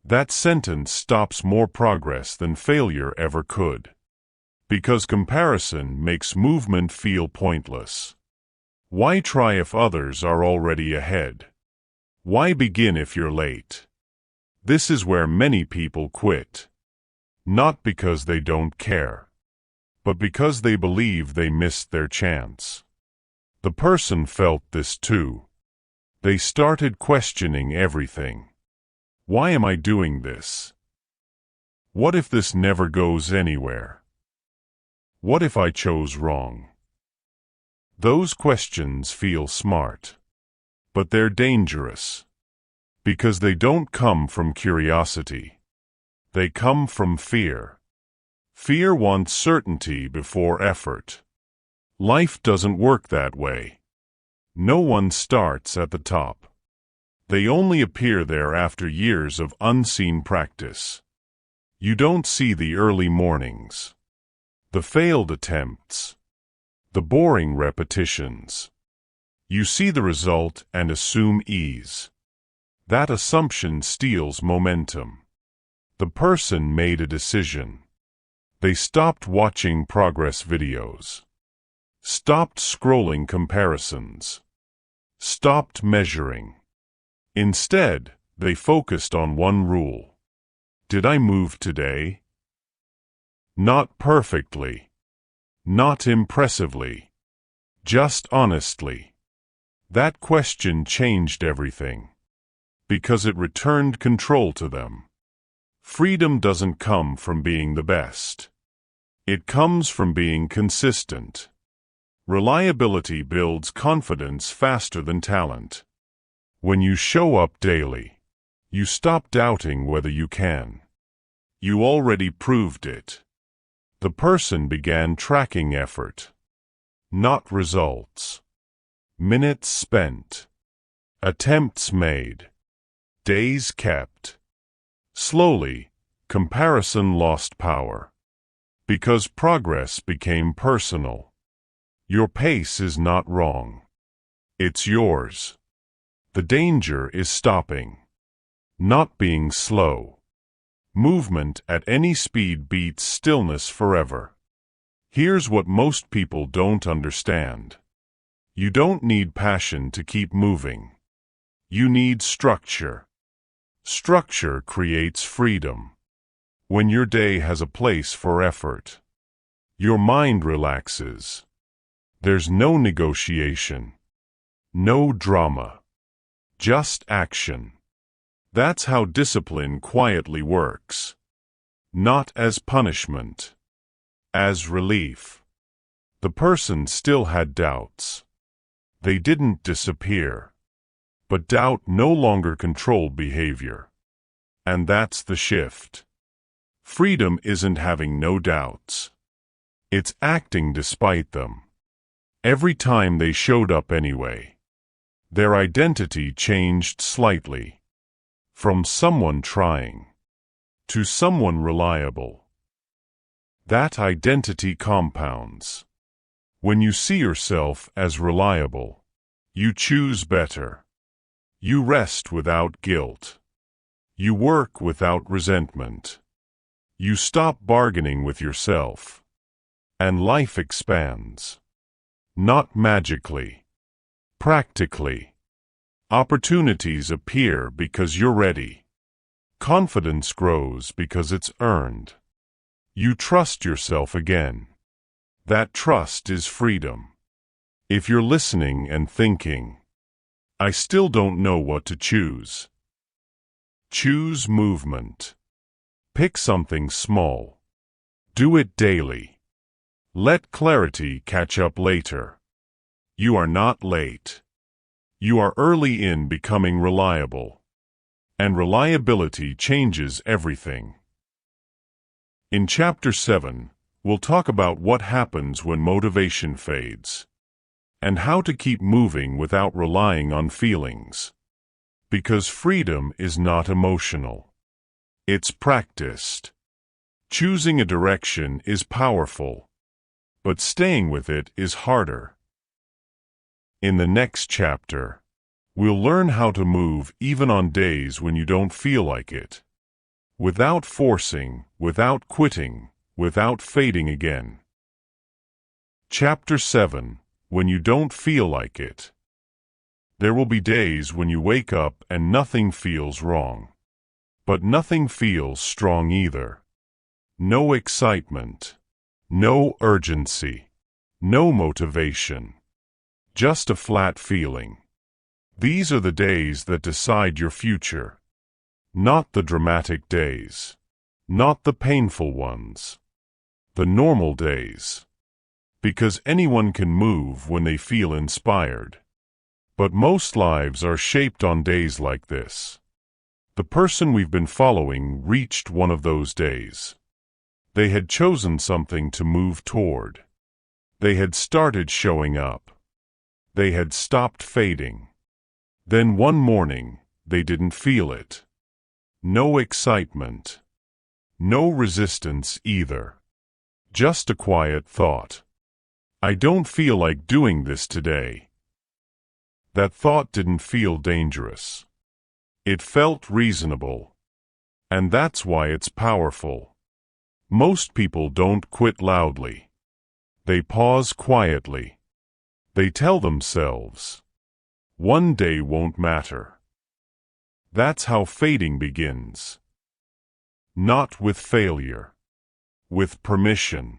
That sentence stops more progress than failure ever could. Because comparison makes movement feel pointless. Why try if others are already ahead? Why begin if you're late? This is where many people quit. Not because they don't care, but because they believe they missed their chance. The person felt this too. They started questioning everything. Why am I doing this? What if this never goes anywhere? What if I chose wrong? Those questions feel smart, but they're dangerous. Because they don't come from curiosity. They come from fear. Fear wants certainty before effort. Life doesn't work that way. No one starts at the top. They only appear there after years of unseen practice. You don't see the early mornings, the failed attempts, the boring repetitions. You see the result and assume ease. That assumption steals momentum. The person made a decision. They stopped watching progress videos, stopped scrolling comparisons, stopped measuring. Instead, they focused on one rule. Did I move today? Not perfectly, not impressively, just honestly. That question changed everything, because it returned control to them. Freedom doesn't come from being the best. It comes from being consistent. Reliability builds confidence faster than talent. When you show up daily, you stop doubting whether you can. You already proved it. The person began tracking effort, not results. Minutes spent, attempts made, days kept. Slowly, comparison lost power. Because progress became personal. Your pace is not wrong. It's yours. The danger is stopping, not being slow. Movement at any speed beats stillness forever. Here's what most people don't understand. You don't need passion to keep moving. You need structure. Structure creates freedom. When your day has a place for effort, your mind relaxes. There's no negotiation, no drama. Just action. That's how discipline quietly works. Not as punishment. As relief. The person still had doubts. They didn't disappear. But doubt no longer controlled behavior. And that's the shift. Freedom isn't having no doubts. It's acting despite them. Every time they showed up anyway. Their identity changed slightly. From someone trying to someone reliable. That identity compounds. When you see yourself as reliable, you choose better. You rest without guilt. You work without resentment. You stop bargaining with yourself. And life expands. Not magically. Practically. Opportunities appear because you're ready. Confidence grows because it's earned. You trust yourself again. That trust is freedom. If you're listening and thinking, I still don't know what to choose. Choose movement. Pick something small. Do it daily. Let clarity catch up later. You are not late. You are early in becoming reliable. And reliability changes everything. In Chapter 7, We'll talk about what happens when motivation fades, and how to keep moving without relying on feelings. Because freedom is not emotional. It's practiced. Choosing a direction is powerful, but staying with it is harder. In the next chapter, we'll learn how to move even on days when you don't feel like it. Without forcing, without quitting, without fading again. Chapter 7. When you don't feel like it. There will be days when you wake up and nothing feels wrong. But nothing feels strong either. No excitement. No urgency. No motivation. Just a flat feeling. These are the days that decide your future. Not the dramatic days. Not the painful ones. The normal days. Because anyone can move when they feel inspired. But most lives are shaped on days like this. The person we've been following reached one of those days. They had chosen something to move toward. They had started showing up. They had stopped fading. Then one morning, they didn't feel it. No excitement. No resistance either. Just a quiet thought. I don't feel like doing this today. That thought didn't feel dangerous. It felt reasonable. And that's why it's powerful. Most people don't quit loudly. They pause quietly. They tell themselves, one day won't matter. That's how fading begins. Not with failure. With permission.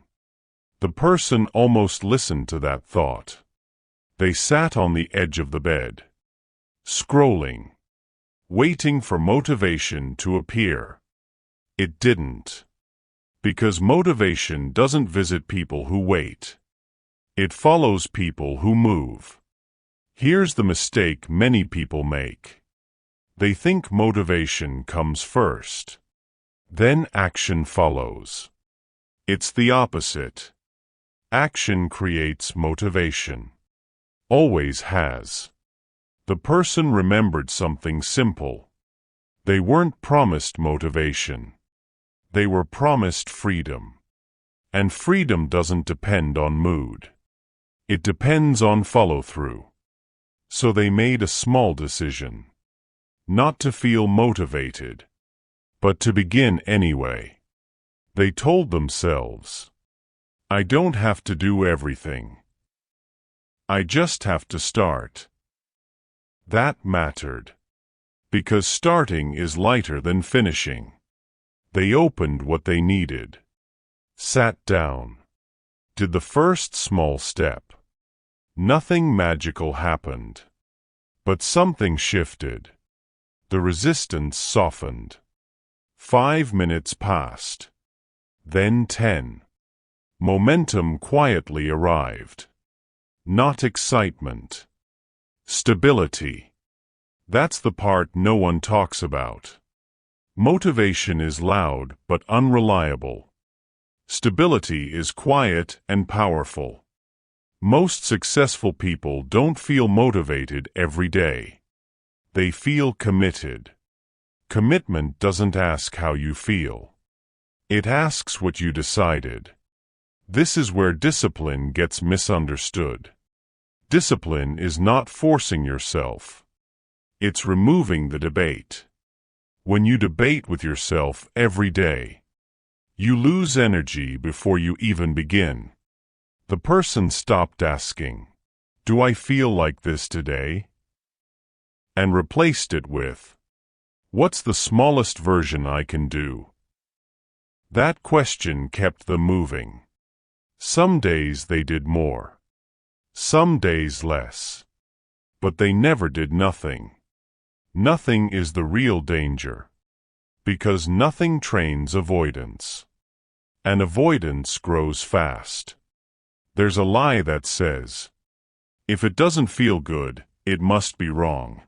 The person almost listened to that thought. They sat on the edge of the bed, scrolling, waiting for motivation to appear. It didn't. Because motivation doesn't visit people who wait. It follows people who move. Here's the mistake many people make. They think motivation comes first. Then action follows. It's the opposite. Action creates motivation. Always has. The person remembered something simple. They weren't promised motivation. They were promised freedom. And freedom doesn't depend on mood. It depends on follow-through. So they made a small decision. Not to feel motivated, but to begin anyway. They told themselves, I don't have to do everything. I just have to start. That mattered. Because starting is lighter than finishing. They opened what they needed. Sat down. Did the first small step. Nothing magical happened. But something shifted. The resistance softened. 5 minutes passed. Then 10. Momentum quietly arrived. Not excitement. Stability. That's the part no one talks about. Motivation is loud but unreliable. Stability is quiet and powerful. Most successful people don't feel motivated every day. They feel committed. Commitment doesn't ask how you feel. It asks what you decided. This is where discipline gets misunderstood. Discipline is not forcing yourself. It's removing the debate. When you debate with yourself every day, you lose energy before you even begin. The person stopped asking, do I feel like this today? And replaced it with, what's the smallest version I can do? That question kept them moving. Some days they did more. Some days less. But they never did nothing. Nothing is the real danger. Because nothing trains avoidance. And avoidance grows fast. There's a lie that says, if it doesn't feel good, it must be wrong.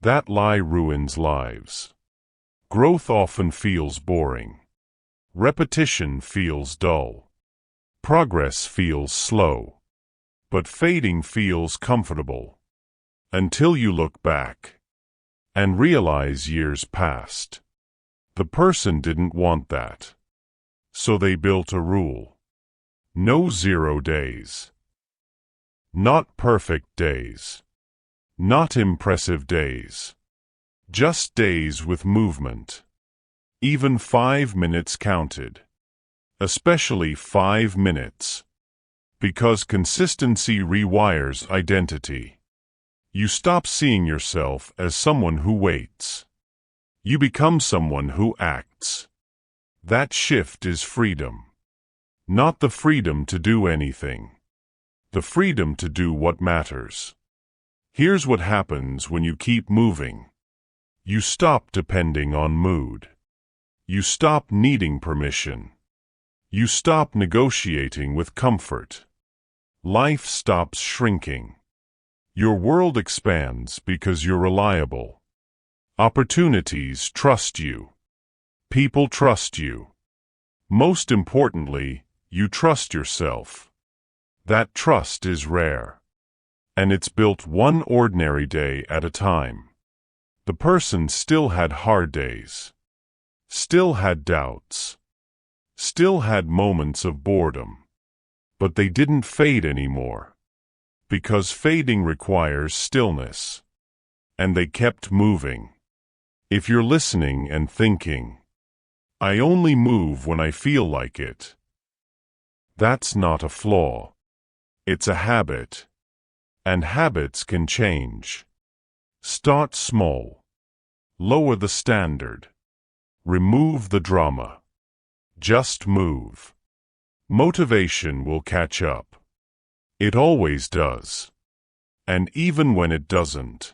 That lie ruins lives. Growth often feels boring. Repetition feels dull. Progress feels slow. But fading feels comfortable. Until you look back and realize years passed. The person didn't want that. So they built a rule. No 0 days. Not perfect days. Not impressive days. Just days with movement. Even 5 minutes counted. Especially 5 minutes. Because consistency rewires identity. You stop seeing yourself as someone who waits. You become someone who acts. That shift is freedom. Not the freedom to do anything. The freedom to do what matters. Here's what happens when you keep moving. You stop depending on mood. You stop needing permission. You stop negotiating with comfort. Life stops shrinking. Your world expands because you're reliable. Opportunities trust you. People trust you. Most importantly, you trust yourself. That trust is rare. And it's built one ordinary day at a time. The person still had hard days. Still had doubts. Still had moments of boredom. But they didn't fade anymore. Because fading requires stillness. And they kept moving. If you're listening and thinking, I only move when I feel like it. That's not a flaw. It's a habit. And habits can change. Start small. Lower the standard. Remove the drama. Just move. Motivation will catch up. It always does. And even when it doesn't,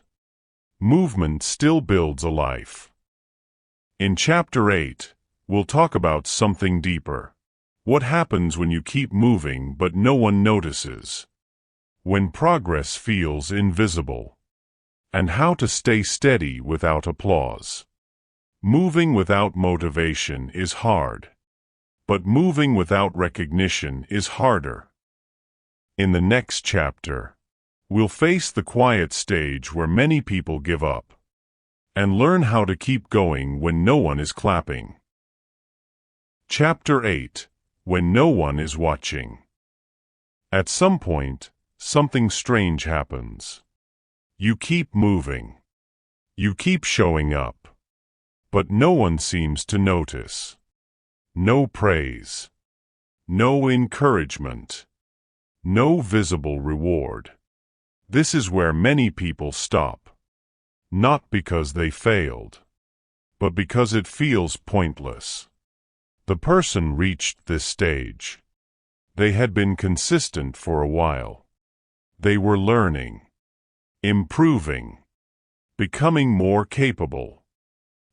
movement still builds a life. In Chapter 8, we'll talk about something deeper. What happens when you keep moving but no one notices? When progress feels invisible. And how to stay steady without applause. Moving without motivation is hard. But moving without recognition is harder. In the next chapter, we'll face the quiet stage where many people give up. And learn how to keep going when no one is clapping. Chapter 8. When no one is watching. At some point, something strange happens. You keep moving. You keep showing up. But no one seems to notice. No praise. No encouragement. No visible reward. This is where many people stop. Not because they failed, but because it feels pointless. The person reached this stage. They had been consistent for a while. They were learning, improving, becoming more capable.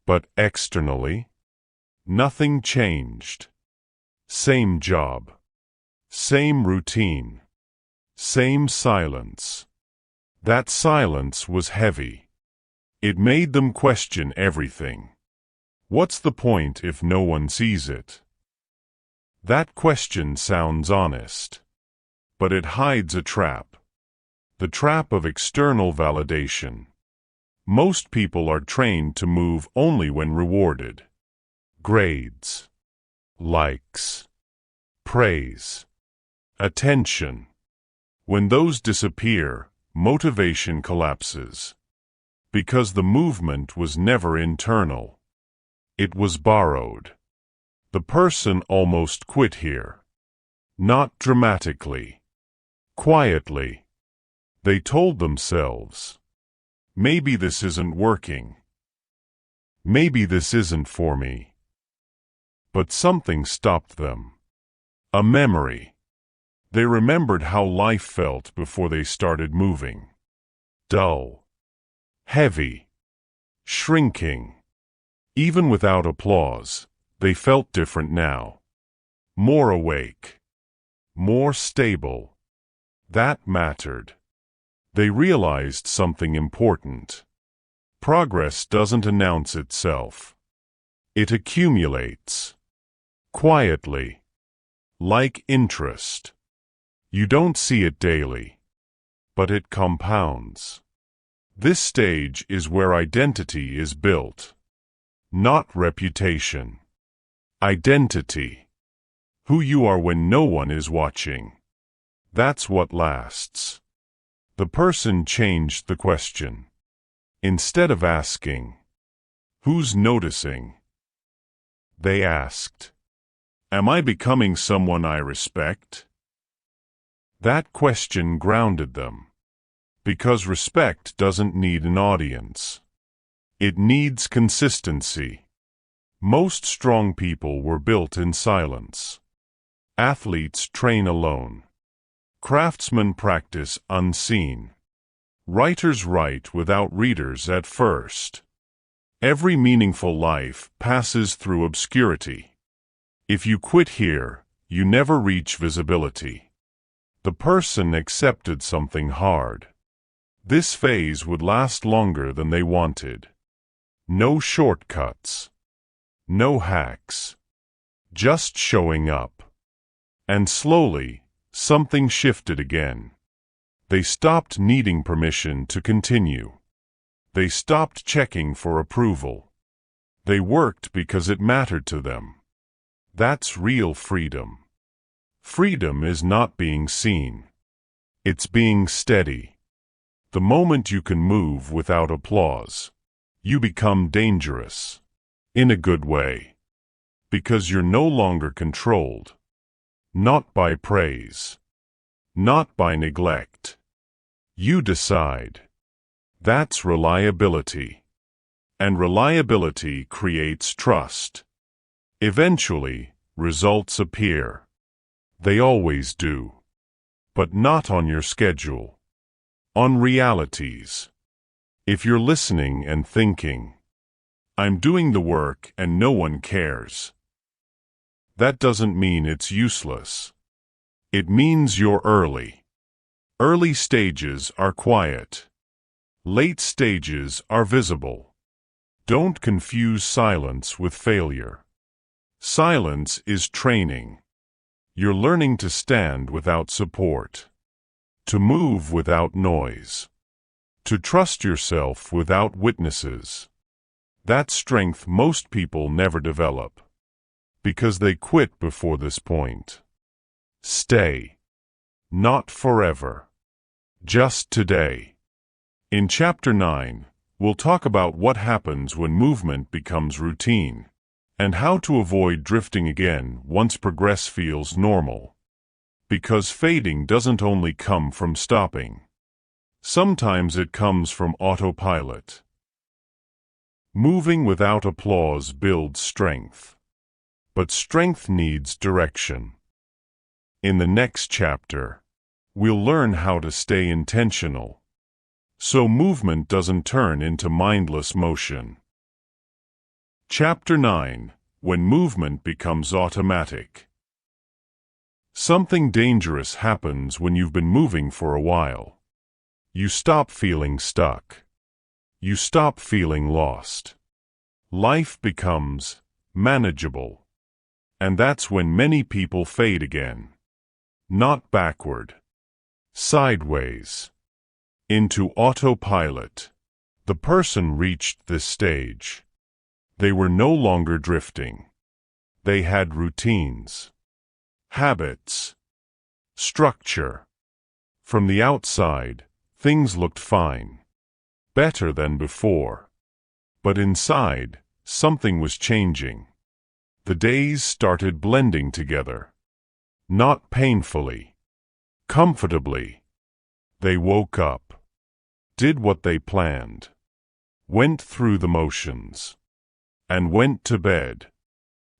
But externally, nothing changed. Same job, same routine, same silence. That silence was heavy. It made them question everything. What's the point if no one sees it? That question sounds honest. But it hides a trap. The trap of external validation. Most people are trained to move only when rewarded. Grades. Likes. Praise. Attention. When those disappear, motivation collapses. Because the movement was never internal. It was borrowed. The person almost quit here. Not dramatically. Quietly. They told themselves, maybe this isn't working. Maybe this isn't for me. But something stopped them. A memory. They remembered how life felt before they started moving. Dull. Heavy. Shrinking. Even without applause, they felt different now. More awake. More stable. That mattered. They realized something important. Progress doesn't announce itself. It accumulates. quietly, like interest. You don't see it daily, but it compounds. This stage is where identity is built, not reputation. Identity. Who you are when no one is watching. That's what lasts. The person changed the question. Instead of asking, "Who's noticing?" they asked, "Am I becoming someone I respect?" That question grounded them. Because respect doesn't need an audience. It needs consistency. Most strong people were built in silence. Athletes train alone. Craftsmen practice unseen. Writers write without readers at first. Every meaningful life passes through obscurity. If you quit here, you never reach visibility. The person accepted something hard. This phase would last longer than they wanted. No shortcuts. No hacks. Just showing up. And slowly, something shifted again. They stopped needing permission to continue. They stopped checking for approval. They worked because it mattered to them. That's real freedom. Freedom is not being seen. It's being steady. The moment you can move without applause, you become dangerous. In a good way. Because you're no longer controlled. Not by praise. Not by neglect. You decide. That's reliability. And reliability creates trust. Eventually, results appear. They always do. But not on your schedule. On realities. If you're listening and thinking, "I'm doing the work and no one cares," that doesn't mean it's useless. It means you're early. Early stages are quiet. Late stages are visible. Don't confuse silence with failure. Silence is training. You're learning to stand without support. To move without noise. To trust yourself without witnesses. That strength most people never develop. Because they quit before this point. Stay. Not forever. Just today. In Chapter 9, we'll talk about what happens when movement becomes routine, and how to avoid drifting again once progress feels normal. Because fading doesn't only come from stopping. Sometimes it comes from autopilot. Moving without applause builds strength. But strength needs direction. In the next chapter, we'll learn how to stay intentional, so movement doesn't turn into mindless motion. Chapter 9: When movement becomes automatic. Something dangerous happens when you've been moving for a while. You stop feeling stuck. You stop feeling lost. Life becomes manageable. And that's when many people fade again. Not backward. Sideways. Into autopilot. The person reached this stage. They were no longer drifting. They had routines. Habits. Structure. From the outside, things looked fine. Better than before. But inside, something was changing. The days started blending together. Not painfully. Comfortably. They woke up. Did what they planned. Went through the motions. And went to bed.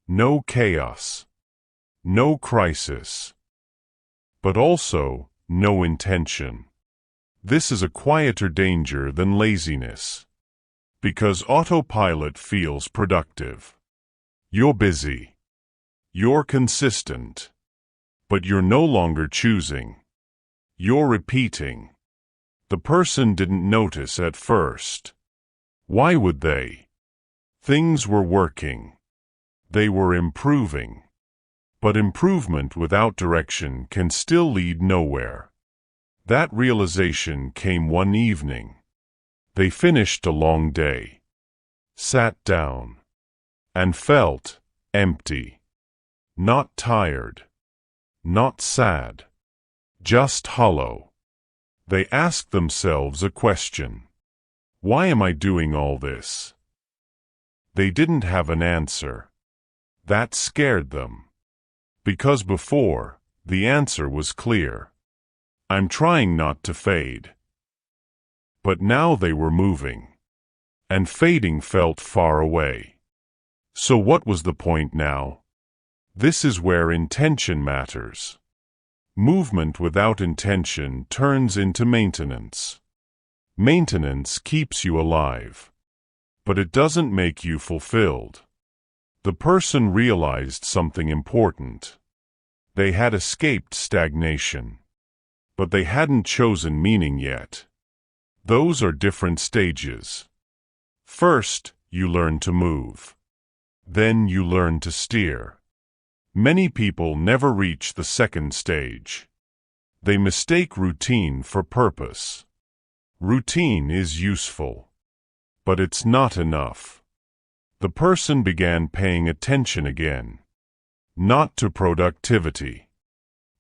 No chaos. No crisis. But also, no intention. This is a quieter danger than laziness. Because autopilot feels productive. You're busy. You're consistent. But you're no longer choosing. You're repeating. The person didn't notice at first. Why would they? Things were working. They were improving. But improvement without direction can still lead nowhere. That realization came one evening. They finished a long day, sat down, and felt empty. Not tired, not sad, just hollow. They asked themselves a question. Why am I doing all this? They didn't have an answer. That scared them. Because before, the answer was clear. I'm trying not to fade. But now they were moving. And fading felt far away. So what was the point now? This is where intention matters. Movement without intention turns into maintenance. Maintenance keeps you alive. But it doesn't make you fulfilled. The person realized something important. They had escaped stagnation. But they hadn't chosen meaning yet. Those are different stages. First, you learn to move. Then you learn to steer. Many people never reach the second stage. They mistake routine for purpose. Routine is useful. But it's not enough. The person began paying attention again. Not to productivity,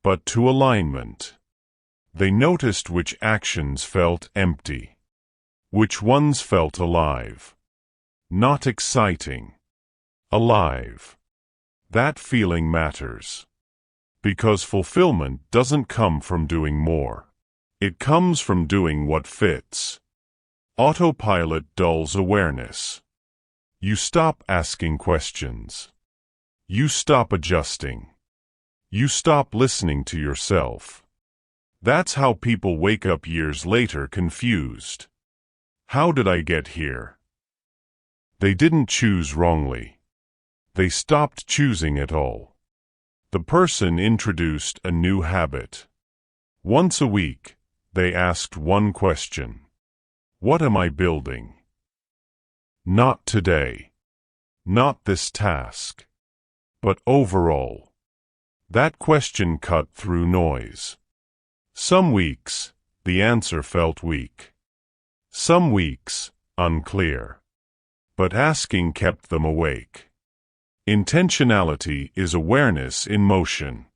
but to alignment. They noticed which actions felt empty, which ones felt alive. Not exciting. Alive. That feeling matters. Because fulfillment doesn't come from doing more. It comes from doing what fits. Autopilot dulls awareness. You stop asking questions. You stop adjusting. You stop listening to yourself. That's how people wake up years later confused. How did I get here? They didn't choose wrongly. They stopped choosing at all. The person introduced a new habit. Once a week, they asked one question. What am I building? Not today. Not this task. But overall. That question cut through noise. Some weeks, the answer felt weak. Some weeks, unclear. But asking kept them awake. Intentionality is awareness in motion.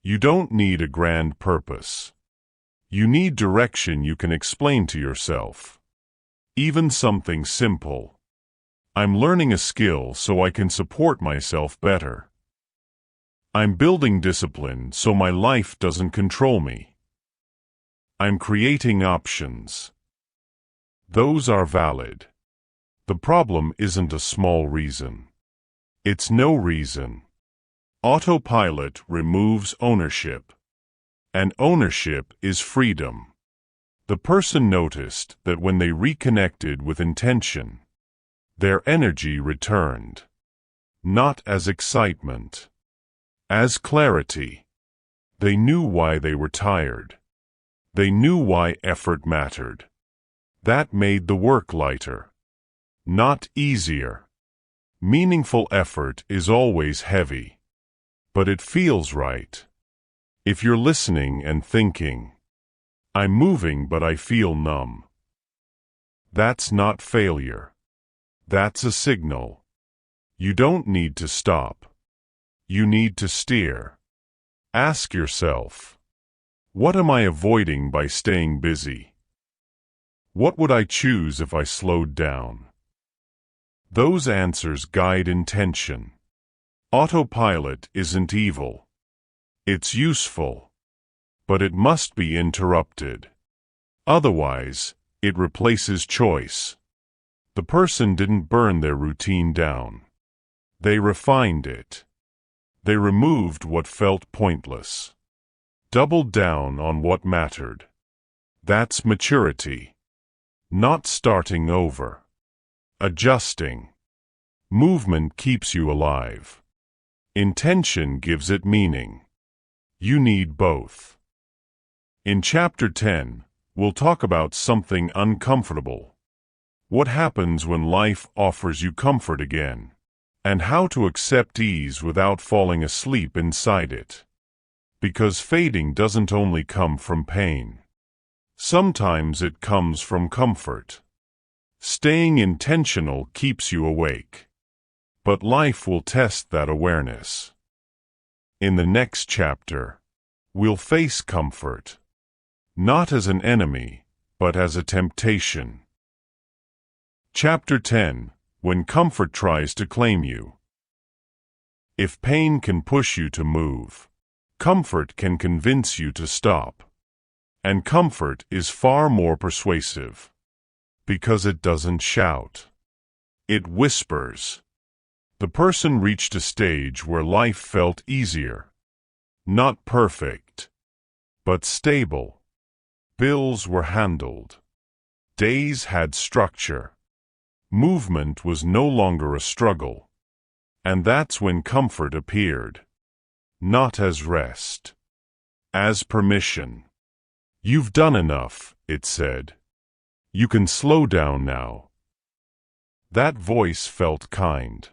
You don't need a grand purpose. You need direction you can explain to yourself. Even something simple. I'm learning a skill so I can support myself better. I'm building discipline so my life doesn't control me. I'm creating options. Those are valid. The problem isn't a small reason. It's no reason. Autopilot removes ownership. And ownership is freedom. The person noticed that when they reconnected with intention, their energy returned. Not as excitement. As clarity. They knew why they were tired. They knew why effort mattered. That made the work lighter. Not easier. Meaningful effort is always heavy. But it feels right. If you're listening and thinking, I'm moving but I feel numb. That's not failure. That's a signal. You don't need to stop. You need to steer. Ask yourself, what am I avoiding by staying busy? What would I choose if I slowed down? Those answers guide intention. Autopilot isn't evil. It's useful. But it must be interrupted. Otherwise, it replaces choice. The person didn't burn their routine down. They refined it. They removed what felt pointless. Doubled down on what mattered. That's maturity. Not starting over. Adjusting. Movement keeps you alive. Intention gives it meaning. You need both. In Chapter 10, we'll talk about something uncomfortable. What happens when life offers you comfort again? and how to accept ease without falling asleep inside it. Because fading doesn't only come from pain. Sometimes it comes from comfort. Staying intentional keeps you awake. But life will test that awareness. In the next chapter, we'll face comfort. Not as an enemy, but as a temptation. Chapter 10. When comfort tries to claim you. If pain can push you to move, comfort can convince you to stop. And comfort is far more persuasive. Because it doesn't shout. It whispers. The person reached a stage where life felt easier. Not perfect, but stable. Bills were handled. Days had structure. Movement was no longer a struggle. And that's when comfort appeared. Not as rest. As permission. You've done enough, it said. You can slow down now. That voice felt kind.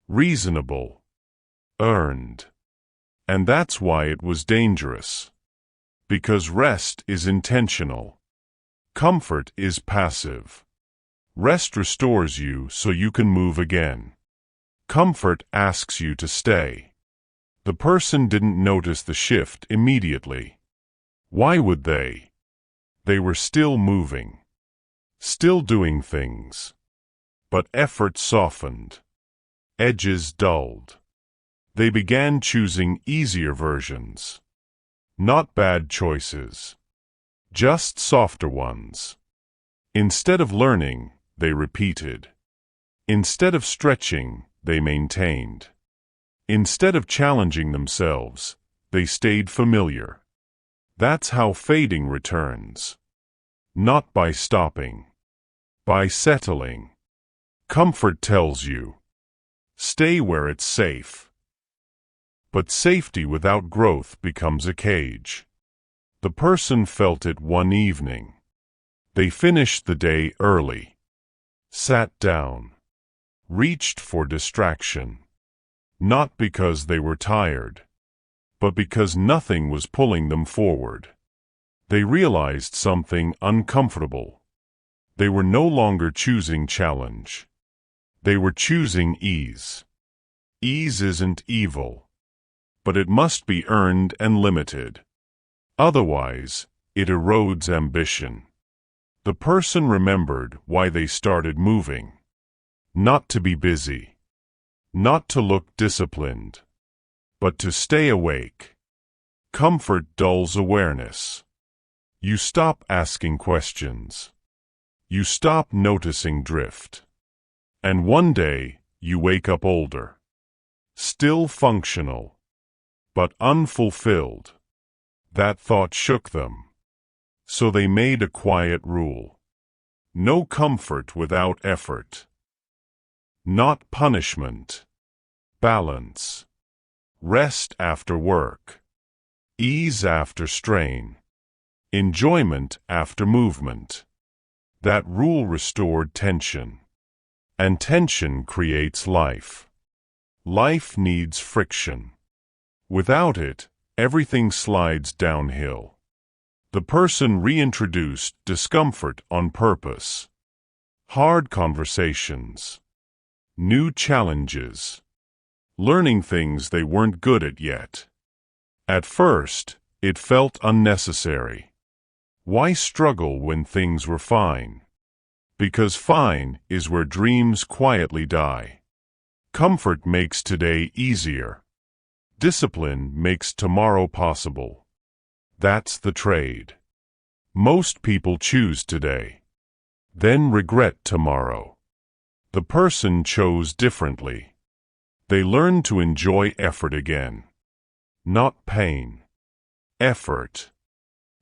Reasonable. Earned. And that's why it was dangerous. Because rest is intentional. Comfort is passive. Rest restores you so you can move again. Comfort asks you to stay. The person didn't notice the shift immediately. Why would they? They were still moving. Still doing things. But effort softened. Edges dulled. They began choosing easier versions. Not bad choices. Just softer ones. Instead of learning, they repeated. Instead of stretching, they maintained. Instead of challenging themselves, they stayed familiar. That's how fading returns. Not by stopping. By settling. Comfort tells you. Stay where it's safe. But safety without growth becomes a cage. The person felt it one evening. They finished the day early. Sat down. Reached for distraction. Not because they were tired, but because nothing was pulling them forward. They realized something uncomfortable. They were no longer choosing challenge. They were choosing ease. Ease isn't evil, but it must be earned and limited. Otherwise, it erodes ambition. The person remembered why they started moving. Not to be busy. Not to look disciplined. But to stay awake. Comfort dulls awareness. You stop asking questions. You stop noticing drift. And one day, you wake up older. Still functional. But unfulfilled. That thought shook them. So they made a quiet rule. No comfort without effort. Not punishment. Balance. Rest after work. Ease after strain. Enjoyment after movement. That rule restored tension. And tension creates life. Life needs friction. Without it, everything slides downhill. The person reintroduced discomfort on purpose. Hard conversations. New challenges. Learning things they weren't good at yet. At first, it felt unnecessary. Why struggle when things were fine? Because fine is where dreams quietly die. Comfort makes today easier. Discipline makes tomorrow possible. That's the trade. Most people choose today, then regret tomorrow. The person chose differently. They learned to enjoy effort again. Not pain. Effort.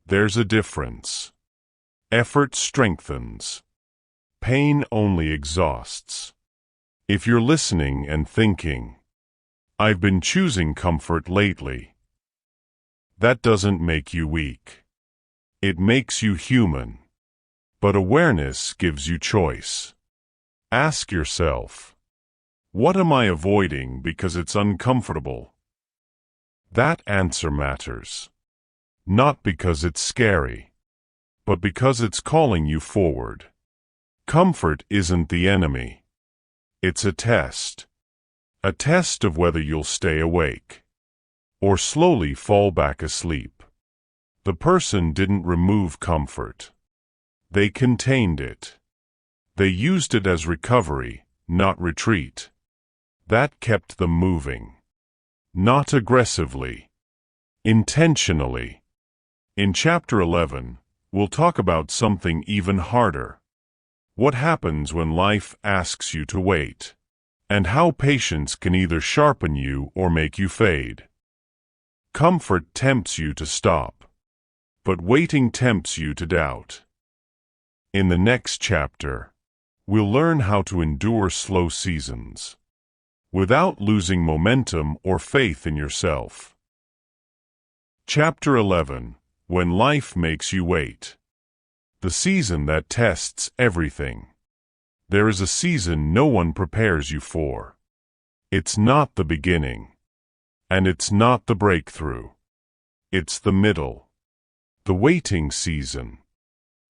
There's a difference. Effort strengthens. Pain only exhausts. If you're listening and thinking, I've been choosing comfort lately, that doesn't make you weak. It makes you human. But awareness gives you choice. Ask yourself, What am I avoiding because it's uncomfortable? That answer matters. Not because it's scary, but because it's calling you forward. Comfort isn't the enemy. It's a test. A test of whether you'll stay awake or slowly fall back asleep. The person didn't remove comfort. They contained it. They used it as recovery, not retreat. That kept them moving. Not aggressively. Intentionally. In Chapter 11, we'll talk about something even harder. What happens when life asks you to wait, and how patience can either sharpen you or make you fade. Comfort tempts you to stop, but waiting tempts you to doubt. In the next chapter, we'll learn how to endure slow seasons without losing momentum or faith in yourself. Chapter 11, When Life Makes You Wait. The season that tests everything. There is a season no one prepares you for. It's not the beginning, and it's not the breakthrough. It's the middle. The waiting season.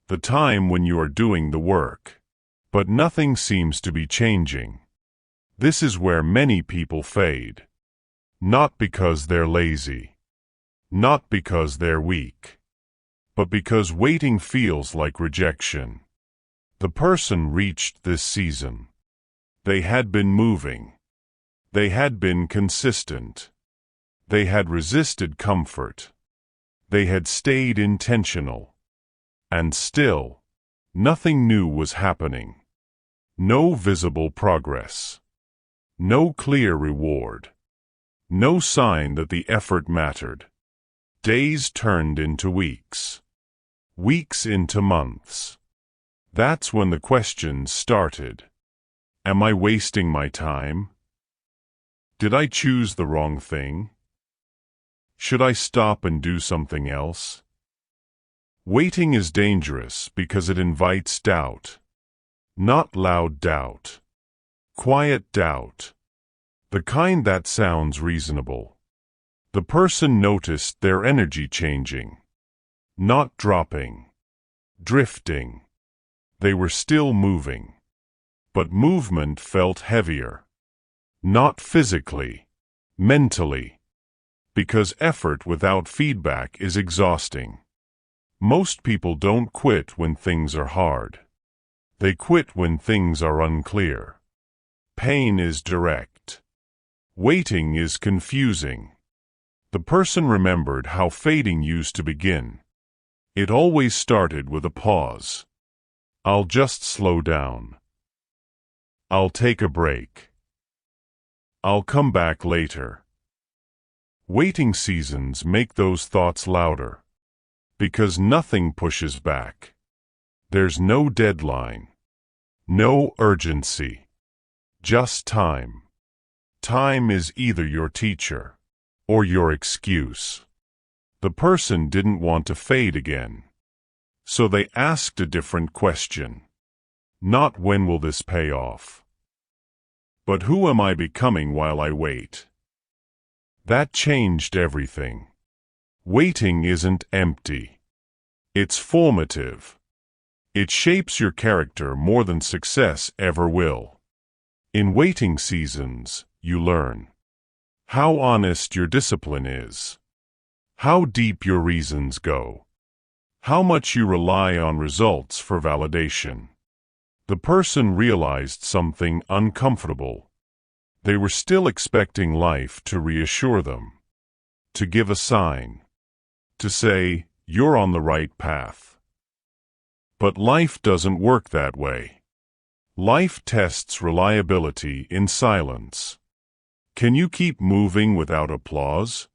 The time when you are doing the work, but nothing seems to be changing. This is where many people fade. Not because they're lazy. Not because they're weak. But because waiting feels like rejection. The person reached this season. They had been moving. They had been consistent. They had resisted comfort. They had stayed intentional. And still, nothing new was happening. No visible progress. No clear reward. No sign that the effort mattered. Days turned into weeks. Weeks into months. That's when the questions started. Am I wasting my time? Did I choose the wrong thing? Should I stop and do something else? Waiting is dangerous because it invites doubt. Not loud doubt. Quiet doubt. The kind that sounds reasonable. The person noticed their energy changing. Not dropping. Drifting. They were still moving. But movement felt heavier. Not physically. Mentally. Because effort without feedback is exhausting. Most people don't quit when things are hard. They quit when things are unclear. Pain is direct. Waiting is confusing. The person remembered how fading used to begin. It always started with a pause. I'll just slow down. I'll take a break. I'll come back later. Waiting seasons make those thoughts louder. Because nothing pushes back. There's no deadline. No urgency. Just time. Time is either your teacher or your excuse. The person didn't want to fade again. So they asked a different question. Not when will this pay off? But who am I becoming while I wait? That changed everything. Waiting isn't empty. It's formative. It shapes your character more than success ever will. In waiting seasons, you learn how honest your discipline is, how deep your reasons go, how much you rely on results for validation. The person realized something uncomfortable. They were still expecting life to reassure them, to give a sign, to say, you're on the right path. But life doesn't work that way. Life tests reliability in silence. Can you keep moving without applause?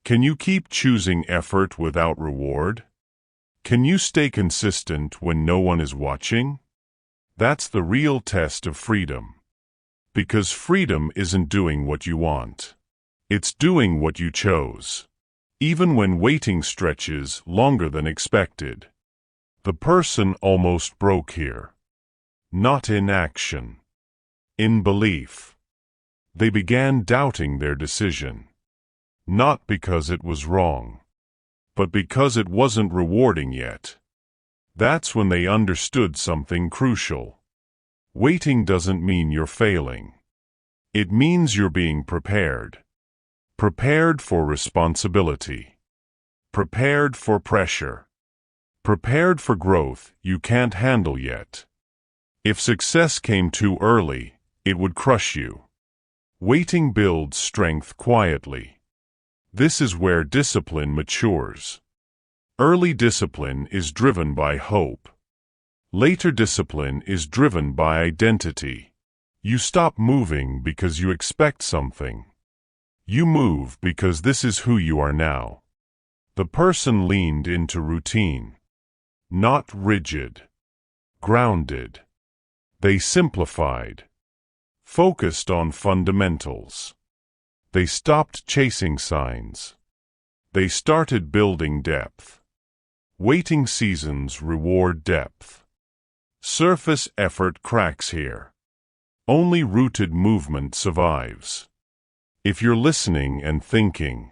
Can you keep choosing effort without reward? Can you stay consistent when no one is watching? That's the real test of freedom. Because freedom isn't doing what you want. It's doing what you chose. Even when waiting stretches longer than expected. The person almost broke here. Not in action. In belief. They began doubting their decision. Not because it was wrong, but because it wasn't rewarding yet. That's when they understood something crucial. Waiting doesn't mean you're failing. It means you're being prepared. Prepared for responsibility. Prepared for pressure. Prepared for growth you can't handle yet. If success came too early, it would crush you. Waiting builds strength quietly. This is where discipline matures. Early discipline is driven by hope. Later discipline is driven by identity. You stop moving because you expect something. You move because this is who you are now. The person leaned into routine. Not rigid. Grounded. They simplified. Focused on fundamentals. They stopped chasing signs. They started building depth. Waiting seasons reward depth. Surface effort cracks here. Only rooted movement survives. If you're listening and thinking,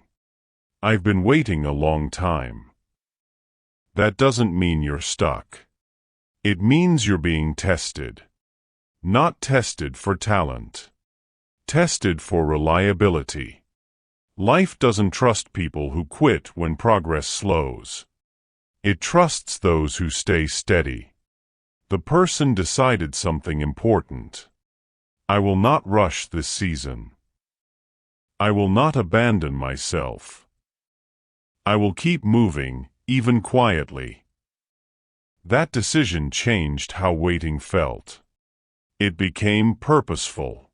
"I've been waiting a long time," that doesn't mean you're stuck. It means you're being tested. Not tested for talent. Tested for reliability. Life doesn't trust people who quit when progress slows. It trusts those who stay steady. The person decided something important. I will not rush this season. I will not abandon myself. I will keep moving, even quietly. That decision changed how waiting felt. It became purposeful,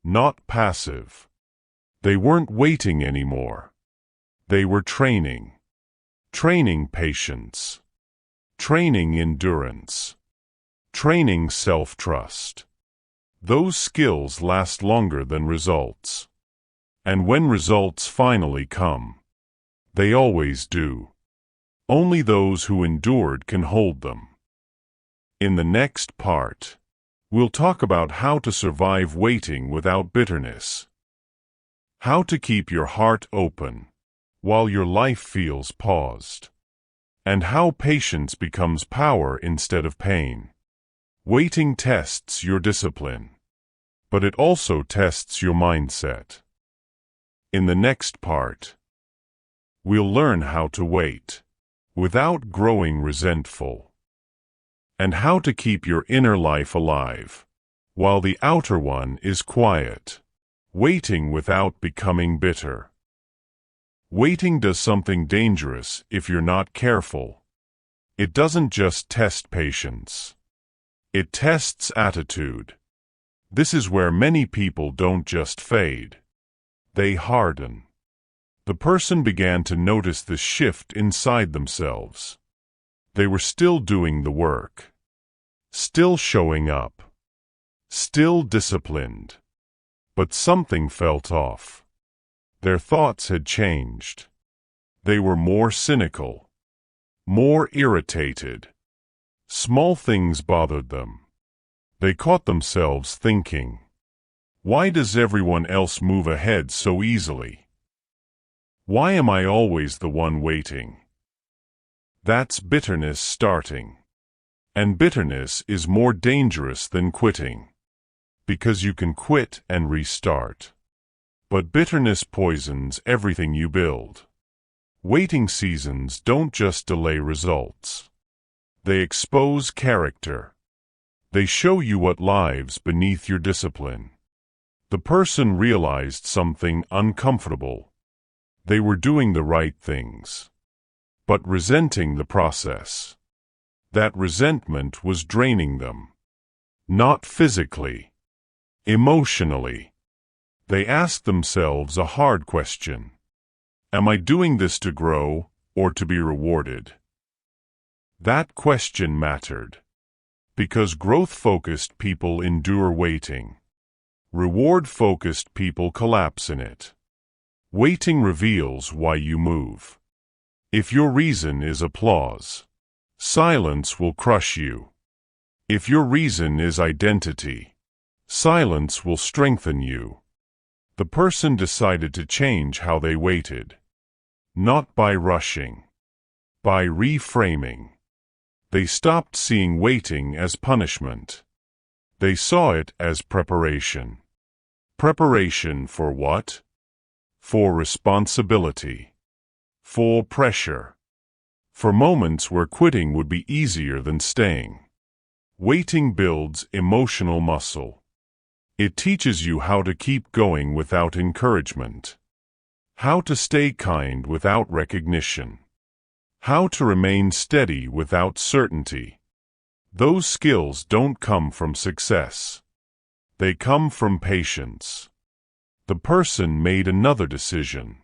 not passive. They weren't waiting anymore. They were training. Training patience. Training endurance. Training self-trust. Those skills last longer than results. And when results finally come, they always do. Only those who endured can hold them. In the next part, we'll talk about how to survive waiting without bitterness. How to keep your heart open while your life feels paused. And how patience becomes power instead of pain. Waiting tests your discipline, but it also tests your mindset. In the next part, we'll learn how to wait without growing resentful, and how to keep your inner life alive while the outer one is quiet, waiting without becoming bitter. Waiting does something dangerous if you're not careful. It doesn't just test patience. It tests attitude. This is where many people don't just fade. They harden. The person began to notice this shift inside themselves. They were still doing the work. Still showing up. Still disciplined. But something felt off. Their thoughts had changed. They were more cynical. More irritated. Small things bothered them. They caught themselves thinking, "Why does everyone else move ahead so easily? Why am I always the one waiting?" That's bitterness starting. And bitterness is more dangerous than quitting. Because you can quit and restart. But bitterness poisons everything you build. Waiting seasons don't just delay results. They expose character. They show you what lies beneath your discipline. The person realized something uncomfortable. They were doing the right things, but resenting the process. That resentment was draining them. Not physically, emotionally. They asked themselves a hard question. Am I doing this to grow or to be rewarded? That question mattered. Because growth-focused people endure waiting. Reward-focused people collapse in it. Waiting reveals why you move. If your reason is applause, silence will crush you. If your reason is identity, silence will strengthen you. The person decided to change how they waited. Not by rushing. By reframing. They stopped seeing waiting as punishment. They saw it as preparation. Preparation for what? For responsibility. For pressure. For moments where quitting would be easier than staying. Waiting builds emotional muscle. It teaches you how to keep going without encouragement. How to stay kind without recognition. How to remain steady without certainty. Those skills don't come from success. They come from patience. The person made another decision.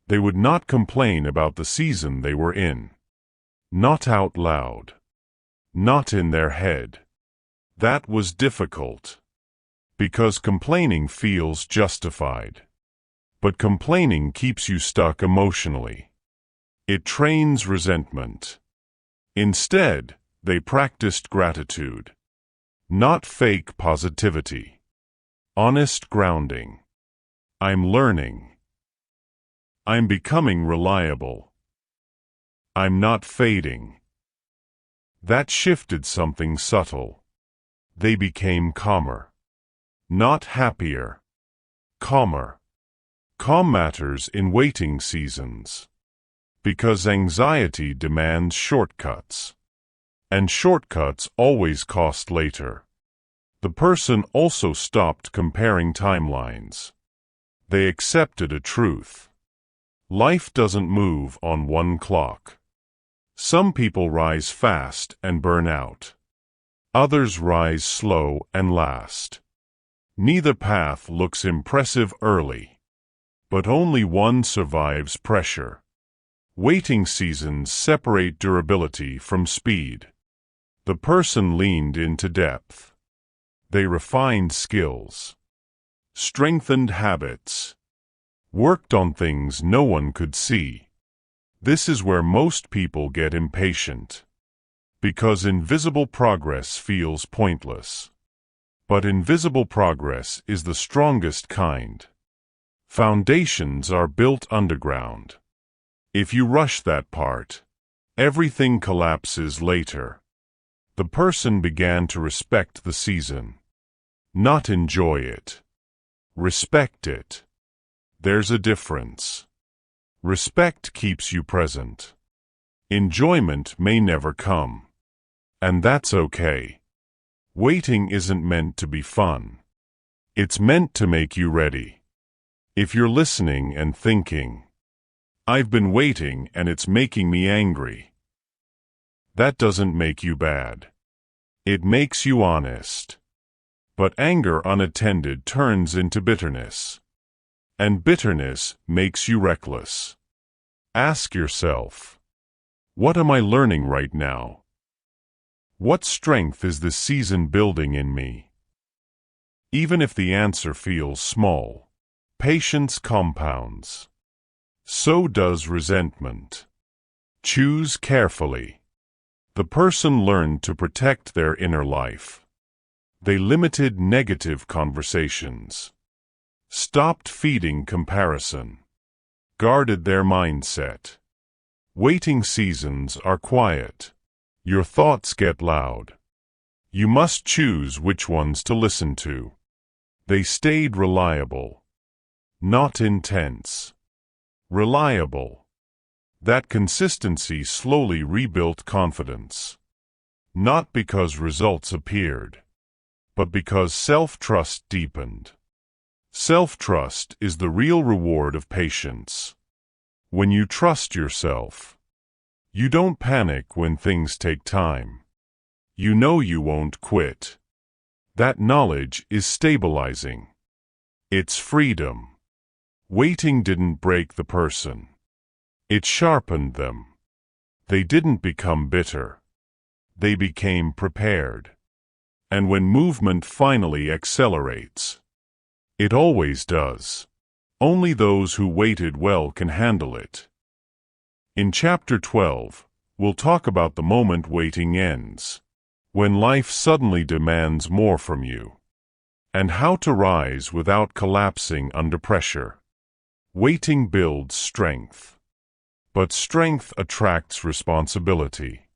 They would not complain about the season they were in. Not out loud. Not in their head. That was difficult. Because complaining feels justified. But complaining keeps you stuck emotionally. It trains resentment. Instead, they practiced gratitude. Not fake positivity. Honest grounding. I'm learning. I'm becoming reliable. I'm not fading. That shifted something subtle. They became calmer. Not happier. Calmer. Calm matters in waiting seasons. Because anxiety demands shortcuts. And shortcuts always cost later. The person also stopped comparing timelines. They accepted a truth. Life doesn't move on one clock. Some people rise fast and burn out. Others rise slow and last. Neither path looks impressive early. But only one survives pressure. Waiting seasons separate durability from speed. The person leaned into depth. They refined skills. Strengthened habits. Worked on things no one could see. This is where most people get impatient. Because invisible progress feels pointless. But invisible progress is the strongest kind. Foundations are built underground. If you rush that part, everything collapses later. The person began to respect the season. Not enjoy it. Respect it. There's a difference. Respect keeps you present. Enjoyment may never come. And that's okay. Waiting isn't meant to be fun. It's meant to make you ready. If you're listening and thinking, I've been waiting and it's making me angry. That doesn't make you bad. It makes you honest. But anger unattended turns into bitterness. And bitterness makes you reckless. Ask yourself, what am I learning right now? What strength is this season building in me? Even if the answer feels small, patience compounds. So does resentment. Choose carefully. The person learned to protect their inner life. They limited negative conversations. Stopped feeding comparison. Guarded their mindset. Waiting seasons are quiet. Your thoughts get loud. You must choose which ones to listen to. They stayed reliable. Not intense. Reliable. That consistency slowly rebuilt confidence. Not because results appeared, but because self-trust deepened. Self-trust is the real reward of patience. When you trust yourself, you don't panic when things take time. You know you won't quit. That knowledge is stabilizing. It's freedom. Waiting didn't break the person. It sharpened them. They didn't become bitter. They became prepared. And when movement finally accelerates, it always does. Only those who waited well can handle it. In Chapter 12, we'll talk about the moment waiting ends. When life suddenly demands more from you. and how to rise without collapsing under pressure. Waiting builds strength, but strength attracts responsibility.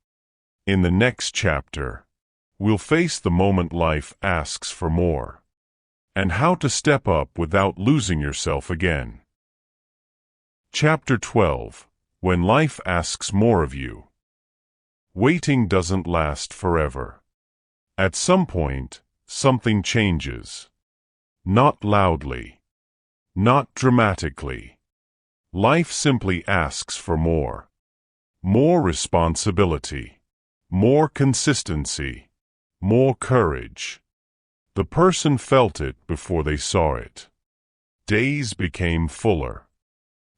In the next chapter, we'll face the moment life asks for more, and how to step up without losing yourself again. Chapter 12. When life asks more of you. Waiting doesn't last forever. At some point, something changes. Not loudly. Not dramatically. Life simply asks for more. More responsibility. More consistency. More courage. The person felt it before they saw it. Days became fuller.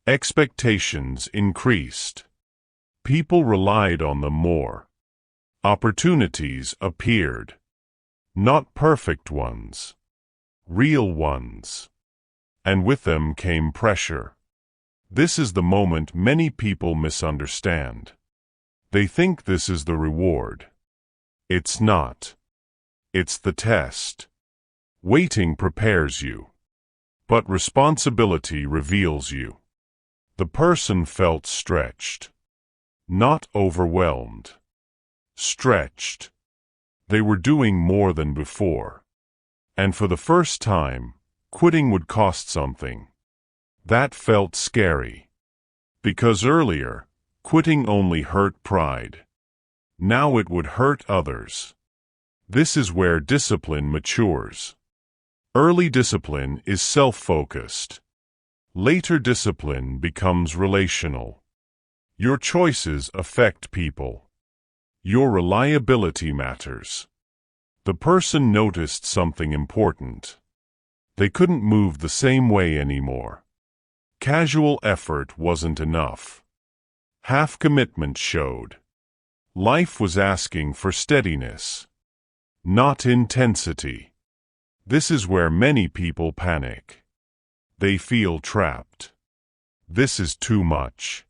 Expectations increased. People relied on them more. Opportunities appeared. Not perfect ones. Real ones. And with them came pressure. This is the moment many people misunderstand. They think this is the reward. It's not. It's the test. Waiting prepares you. But responsibility reveals you. The person felt stretched. Not overwhelmed. Stretched. They were doing more than before. And for the first time, quitting would cost something. That felt scary. Because earlier, quitting only hurt pride. Now it would hurt others. This is where discipline matures. Early discipline is self-focused. Later discipline becomes relational. Your choices affect people. Your reliability matters. The person noticed something important. They couldn't move the same way anymore. Casual effort wasn't enough. Half commitment showed. Life was asking for steadiness, not intensity. This is where many people panic. They feel trapped. This is too much.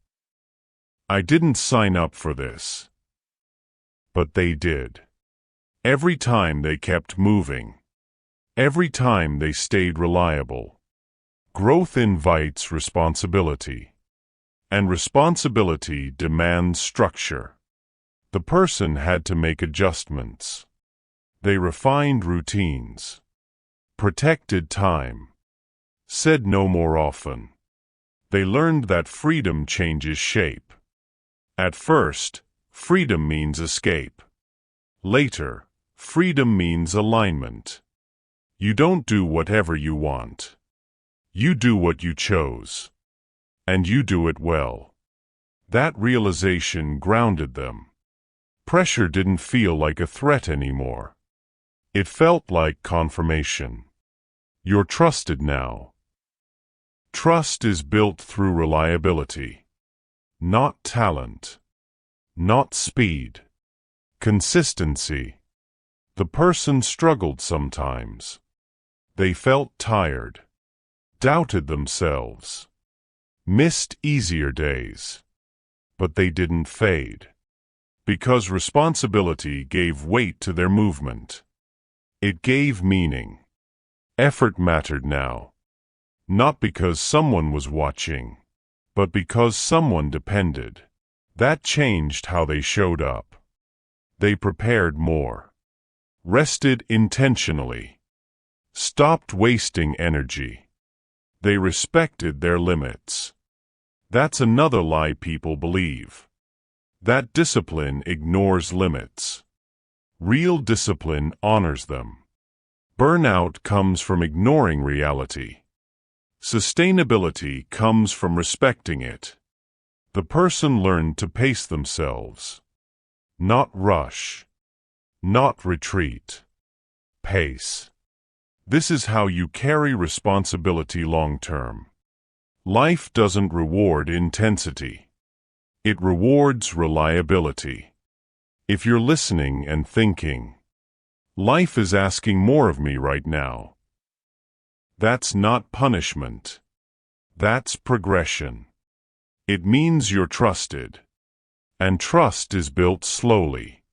I didn't sign up for this. But they did. Every time they kept moving. Every time they stayed reliable. Growth invites responsibility. And responsibility demands structure. The person had to make adjustments. They refined routines. Protected time. Said no more often. They learned that freedom changes shape. At first, freedom means escape. Later, freedom means alignment. You don't do whatever you want. You do what you chose. And you do it well. That realization grounded them. Pressure didn't feel like a threat anymore. It felt like confirmation. You're trusted now. Trust is built through reliability. Not talent. Not speed. Consistency. The person struggled sometimes. They felt tired. Doubted themselves. Missed easier days. But they didn't fade. Because responsibility gave weight to their movement. It gave meaning. Effort mattered now. Not because someone was watching, but because someone depended. That changed how they showed up. They prepared more. Rested intentionally. Stopped wasting energy. They respected their limits. That's another lie people believe. That discipline ignores limits. Real discipline honors them. Burnout comes from ignoring reality. Sustainability comes from respecting it. The person learned to pace themselves. Not rush. Not retreat. Pace. This is how you carry responsibility long-term. Life doesn't reward intensity. It rewards reliability. If you're listening and thinking, life is asking more of me right now. That's not punishment. That's progression. It means you're trusted. And trust is built slowly.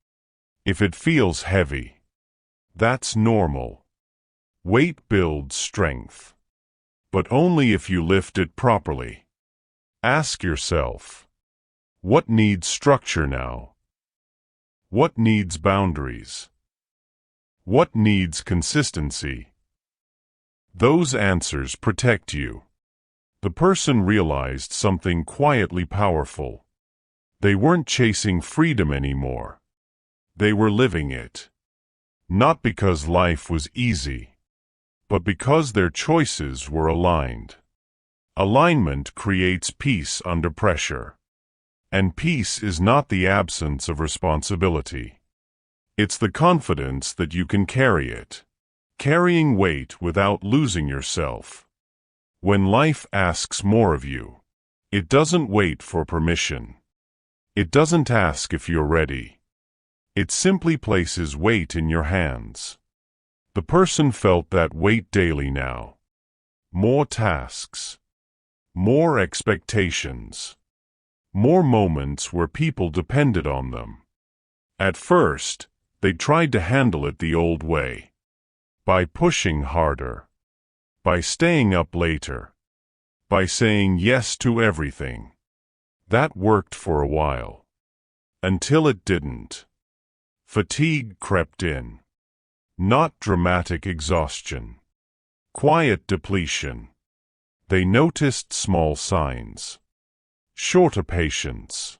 If it feels heavy, that's normal. Weight builds strength, but only if you lift it properly. Ask yourself, what needs structure now? What needs boundaries? What needs consistency? Those answers protect you. The person realized something quietly powerful. They weren't chasing freedom anymore. They were living it. Not because life was easy, but because their choices were aligned. Alignment creates peace under pressure. And peace is not the absence of responsibility. It's the confidence that you can carry it. Carrying weight without losing yourself. When life asks more of you, it doesn't wait for permission. It doesn't ask if you're ready. It simply places weight in your hands. The person felt that weight daily now. More tasks. More expectations. More moments where people depended on them. At first, they tried to handle it the old way. By pushing harder. By staying up later. By saying yes to everything. That worked for a while. Until it didn't. Fatigue crept in. Not dramatic exhaustion. Quiet depletion. They noticed small signs. Shorter patience.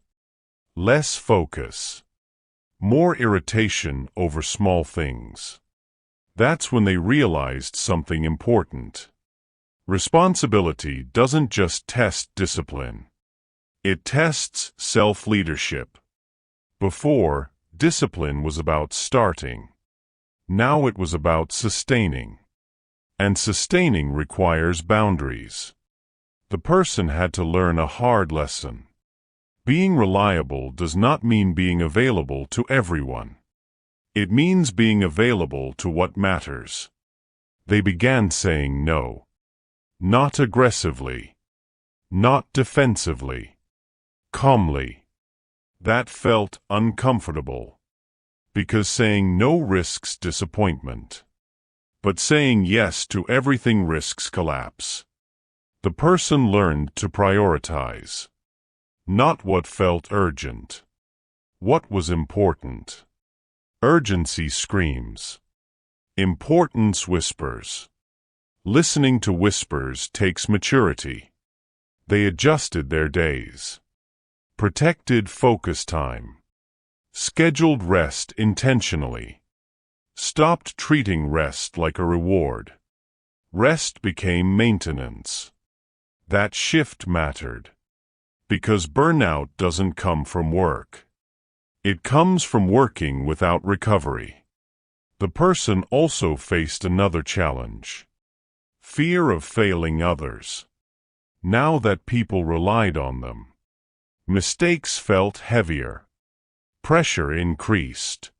Less focus. More irritation over small things. That's when they realized something important. Responsibility doesn't just test discipline. It tests self-leadership. Before, discipline was about starting. Now it was about sustaining. And sustaining requires boundaries. The person had to learn a hard lesson. Being reliable does not mean being available to everyone. It means being available to what matters. They began saying no. Not aggressively. Not defensively. Calmly. That felt uncomfortable. Because saying no risks disappointment. But saying yes to everything risks collapse. The person learned to prioritize. Not what felt urgent. What was important. Urgency screams. Importance whispers. Listening to whispers takes maturity. They adjusted their days. Protected focus time. Scheduled rest intentionally. Stopped treating rest like a reward. Rest became maintenance. That shift mattered. Because burnout doesn't come from work. It comes from working without recovery. The person also faced another challenge. Fear of failing others. Now that people relied on them. Mistakes felt heavier. Pressure increased.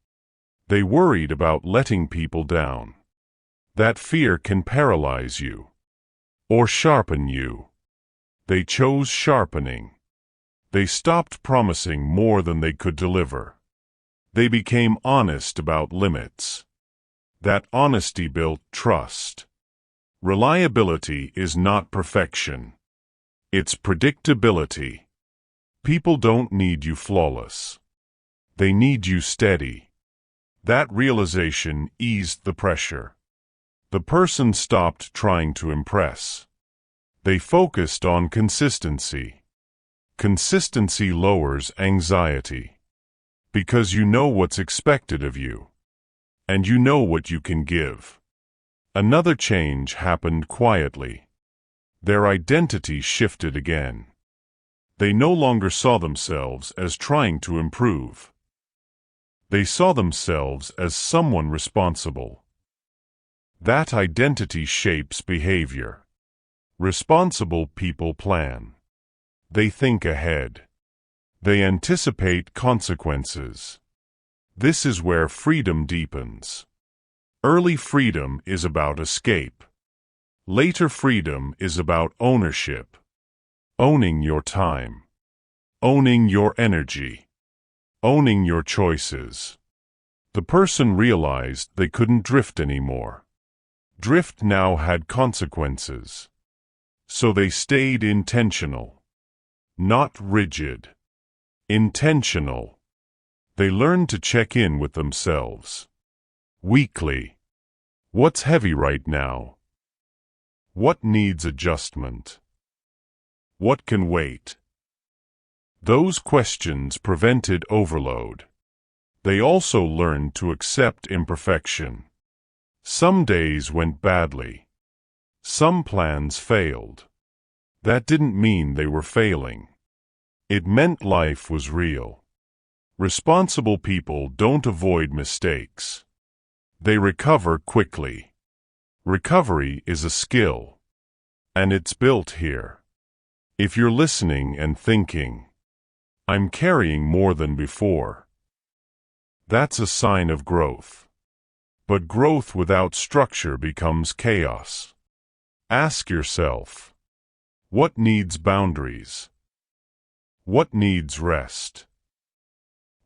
They worried about letting people down. That fear can paralyze you. Or sharpen you. They chose sharpening. They stopped promising more than they could deliver. They became honest about limits. That honesty built trust. Reliability is not perfection. It's predictability. People don't need you flawless. They need you steady. That realization eased the pressure. The person stopped trying to impress. They focused on consistency. Consistency lowers anxiety. Because you know what's expected of you. And you know what you can give. Another change happened quietly. Their identity shifted again. They no longer saw themselves as trying to improve. They saw themselves as someone responsible. That identity shapes behavior. Responsible people plan. They think ahead. They anticipate consequences. This is where freedom deepens. Early freedom is about escape. Later freedom is about ownership. Owning your time. Owning your energy. Owning your choices. The person realized they couldn't drift anymore. Drift now had consequences. So they stayed intentional. Not rigid. Intentional. They learned to check in with themselves. Weekly. What's heavy right now? What needs adjustment? What can wait? Those questions prevented overload. They also learned to accept imperfection. Some days went badly. Some plans failed. That didn't mean they were failing. It meant life was real. Responsible people don't avoid mistakes. They recover quickly. Recovery is a skill. And it's built here. If you're listening and thinking, I'm carrying more than before, that's a sign of growth. But growth without structure becomes chaos. Ask yourself, what needs boundaries? What needs rest?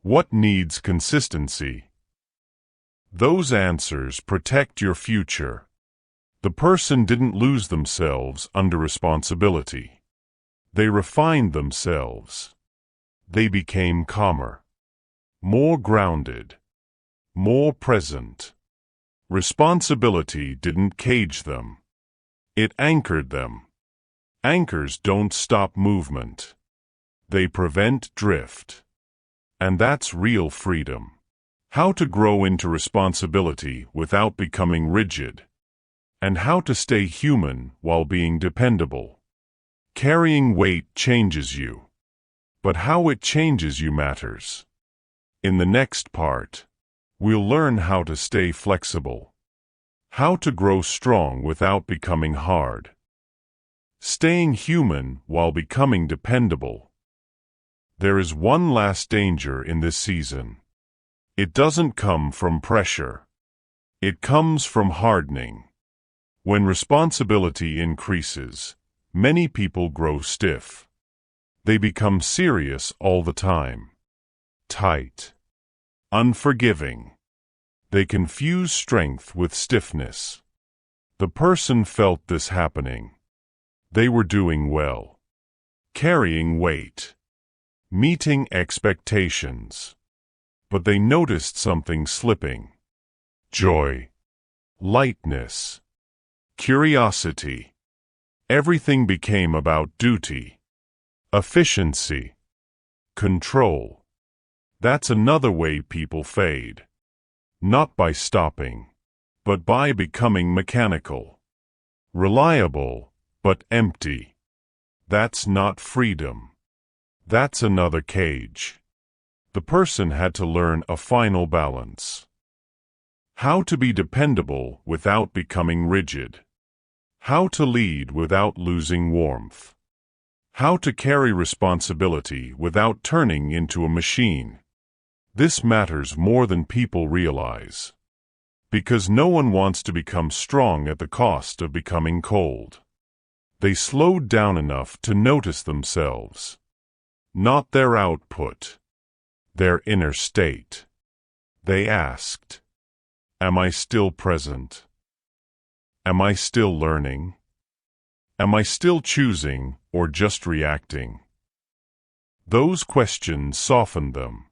What needs consistency? Those answers protect your future. The person didn't lose themselves under responsibility. They refined themselves. They became calmer, more grounded, more present. Responsibility didn't cage them. It anchored them. Anchors don't stop movement. They prevent drift. And that's real freedom. How to grow into responsibility without becoming rigid. And how to stay human while being dependable. Carrying weight changes you. But how it changes you matters. In the next part, we'll learn how to stay flexible. How to grow strong without becoming hard. Staying human while becoming dependable. There is one last danger in this season. It doesn't come from pressure. It comes from hardening. When responsibility increases, many people grow stiff. They become serious all the time. Tight. Unforgiving. They confuse strength with stiffness. The person felt this happening. They were doing well. Carrying weight. Meeting expectations. But they noticed something slipping. Joy. Lightness. Curiosity. Everything became about duty. Efficiency. Control. That's another way people fade. Not by stopping, but by becoming mechanical. Reliable, but empty. That's not freedom. That's another cage. The person had to learn a final balance. How to be dependable without becoming rigid. How to lead without losing warmth. How to carry responsibility without turning into a machine. This matters more than people realize. Because no one wants to become strong at the cost of becoming cold. They slowed down enough to notice themselves. Not their output. Their inner state. They asked, am I still present? Am I still learning? Am I still choosing or just reacting? Those questions softened them.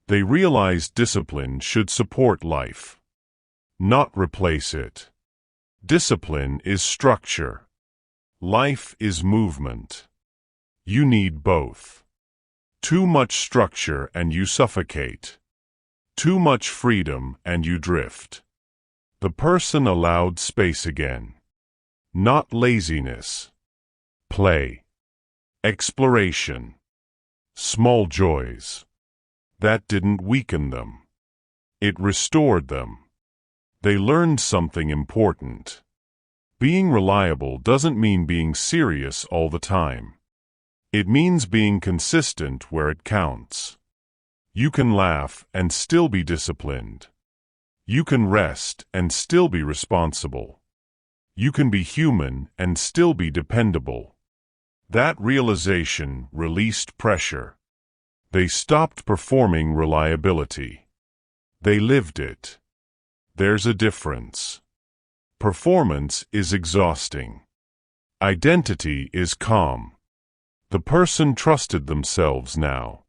They realized discipline should support life, not replace it. Discipline is structure. Life is movement. You need both. Too much structure and you suffocate. Too much freedom and you drift. The person allowed space again. Not laziness. Play. Exploration. Small joys. That didn't weaken them. It restored them. They learned something important. Being reliable doesn't mean being serious all the time. It means being consistent where it counts. You can laugh and still be disciplined. You can rest and still be responsible. You can be human and still be dependable. That realization released pressure. They stopped performing reliability. They lived it. There's a difference. Performance is exhausting. Identity is calm. The person trusted themselves now,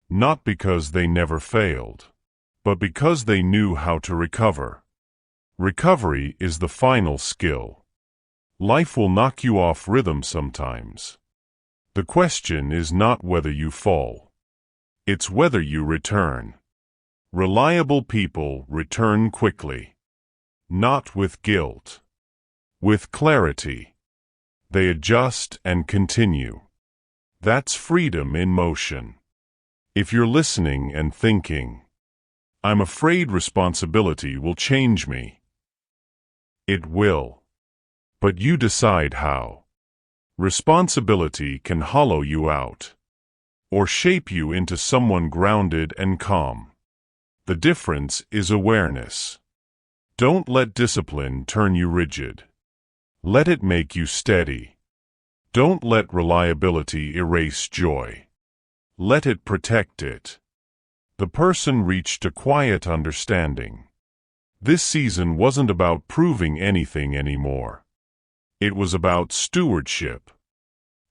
not because they never failed, but because they knew how to recover. Recovery is the final skill. Life will knock you off rhythm sometimes. The question is not whether you fall. It's whether you return. Reliable people return quickly. Not with guilt. With clarity. They adjust and continue. That's freedom in motion. If you're listening and thinking, I'm afraid responsibility will change me. It will. But you decide how. Responsibility can hollow you out, or shape you into someone grounded and calm. The difference is awareness. Don't let discipline turn you rigid. Let it make you steady. Don't let reliability erase joy. Let it protect it. The person reached a quiet understanding. This season wasn't about proving anything anymore. It was about stewardship.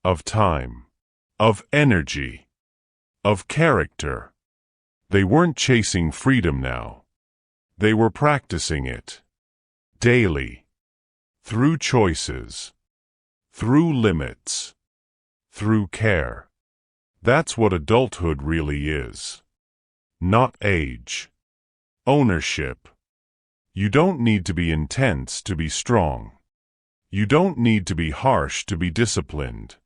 Of time. Of energy. Of character. They weren't chasing freedom now. They were practicing it. Daily. Through choices. Through limits. Through care. That's what adulthood really is. Not age. Ownership. You don't need to be intense to be strong. You don't need to be harsh to be disciplined.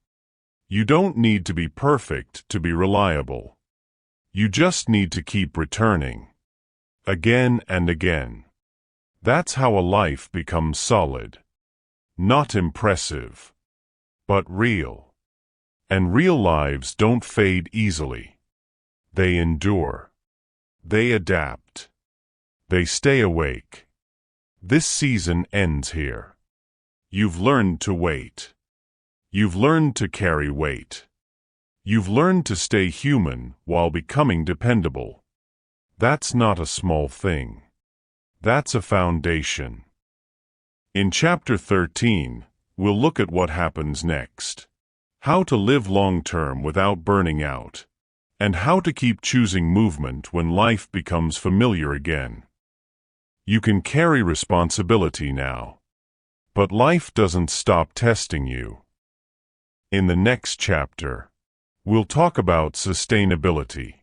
You don't need to be perfect to be reliable. You just need to keep returning. Again and again. That's how a life becomes solid. Not impressive, but real. And real lives don't fade easily. They endure. They adapt. They stay awake. This season ends here. You've learned to wait. You've learned to carry weight. You've learned to stay human while becoming dependable. That's not a small thing. That's a foundation. In Chapter 13, we'll look at what happens next. How to live long-term without burning out. And how to keep choosing movement when life becomes familiar again. You can carry responsibility now. But life doesn't stop testing you. In the next chapter, we'll talk about sustainability.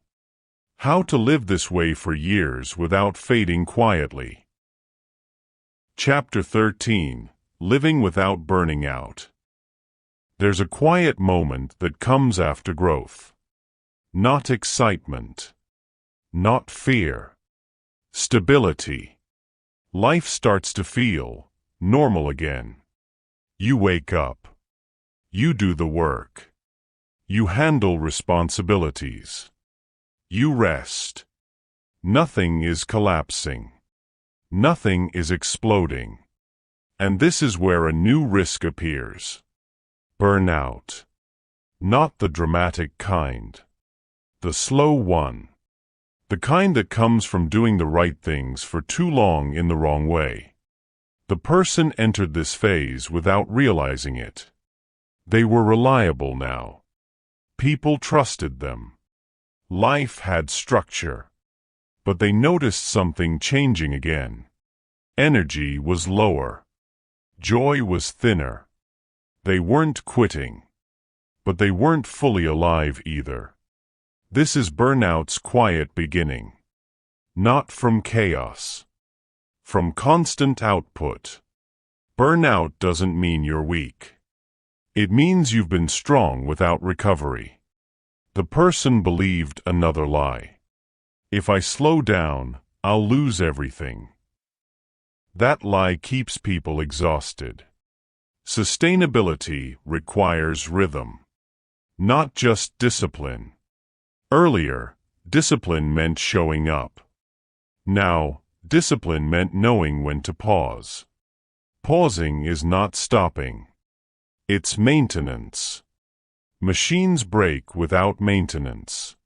How to live this way for years without fading quietly. Chapter 13, Living Without Burning Out. There's a quiet moment that comes after growth. Not excitement. Not fear. Stability. Life starts to feel normal again. You wake up. You do the work. You handle responsibilities. You rest. Nothing is collapsing. Nothing is exploding. And this is where a new risk appears. Burnout. Not the dramatic kind. The slow one. The kind that comes from doing the right things for too long in the wrong way. The person entered this phase without realizing it. They were reliable now. People trusted them. Life had structure. But they noticed something changing again. Energy was lower. Joy was thinner. They weren't quitting. But they weren't fully alive either. This is burnout's quiet beginning. Not from chaos. From constant output. Burnout doesn't mean you're weak. It means you've been strong without recovery. The person believed another lie. If I slow down, I'll lose everything. That lie keeps people exhausted. Sustainability requires rhythm. Not just discipline. Earlier, discipline meant showing up. Now, discipline meant knowing when to pause. Pausing is not stopping. It's maintenance. Machines break without maintenance.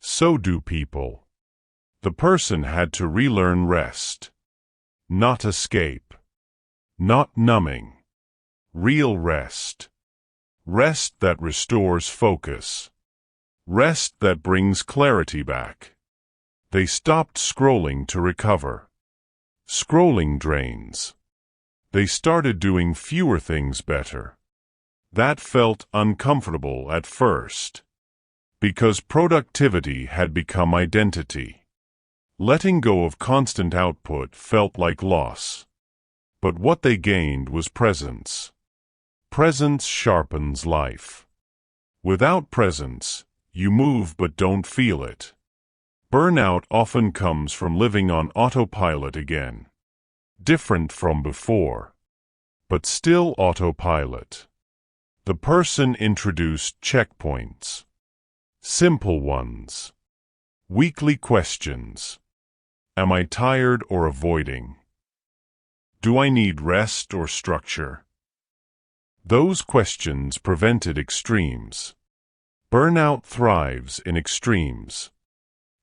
So do people. The person had to relearn rest. Not escape. Not numbing. Real rest. Rest that restores focus. Rest that brings clarity back. They stopped scrolling to recover. Scrolling drains. They started doing fewer things better. That felt uncomfortable at first, because productivity had become identity. Letting go of constant output felt like loss. But what they gained was presence. Presence sharpens life. Without presence, you move but don't feel it. Burnout often comes from living on autopilot again. Different from before, but still autopilot. The person introduced checkpoints. Simple ones. Weekly questions. Am I tired or avoiding? Do I need rest or structure? Those questions prevented extremes. Burnout thrives in extremes.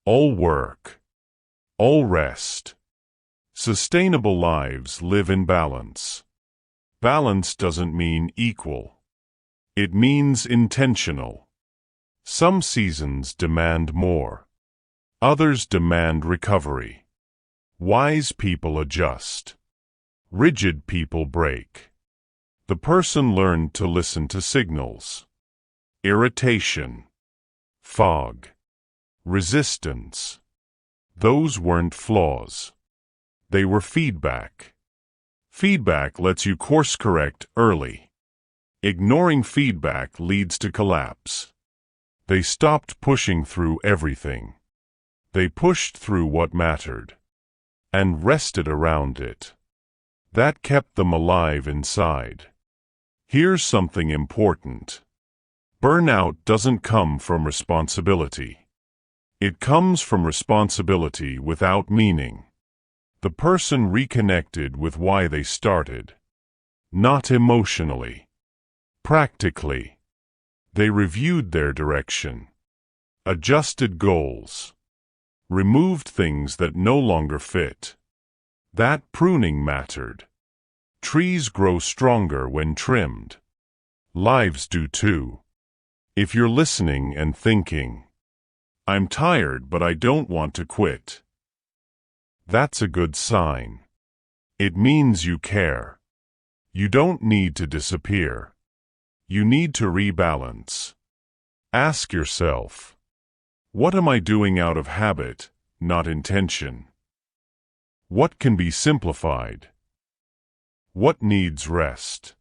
All work. All rest. Sustainable lives live in balance. Balance doesn't mean equal. It means intentional. Some seasons demand more. Others demand recovery. Wise people adjust. Rigid people break. The person learned to listen to signals. Irritation. Fog. Resistance. Those weren't flaws. They were feedback. Feedback lets you course correct early. Ignoring feedback leads to collapse. They stopped pushing through everything. They pushed through what mattered, and rested around it. That kept them alive inside. Here's something important. Burnout doesn't come from responsibility. It comes from responsibility without meaning. The person reconnected with why they started. Not emotionally. Practically. They reviewed their direction. Adjusted goals. Removed things that no longer fit. That pruning mattered. Trees grow stronger when trimmed. Lives do too. If you're listening and thinking, I'm tired but I don't want to quit, that's a good sign. It means you care. You don't need to disappear. You need to rebalance. Ask yourself, what am I doing out of habit, not intention? What can be simplified? What needs rest?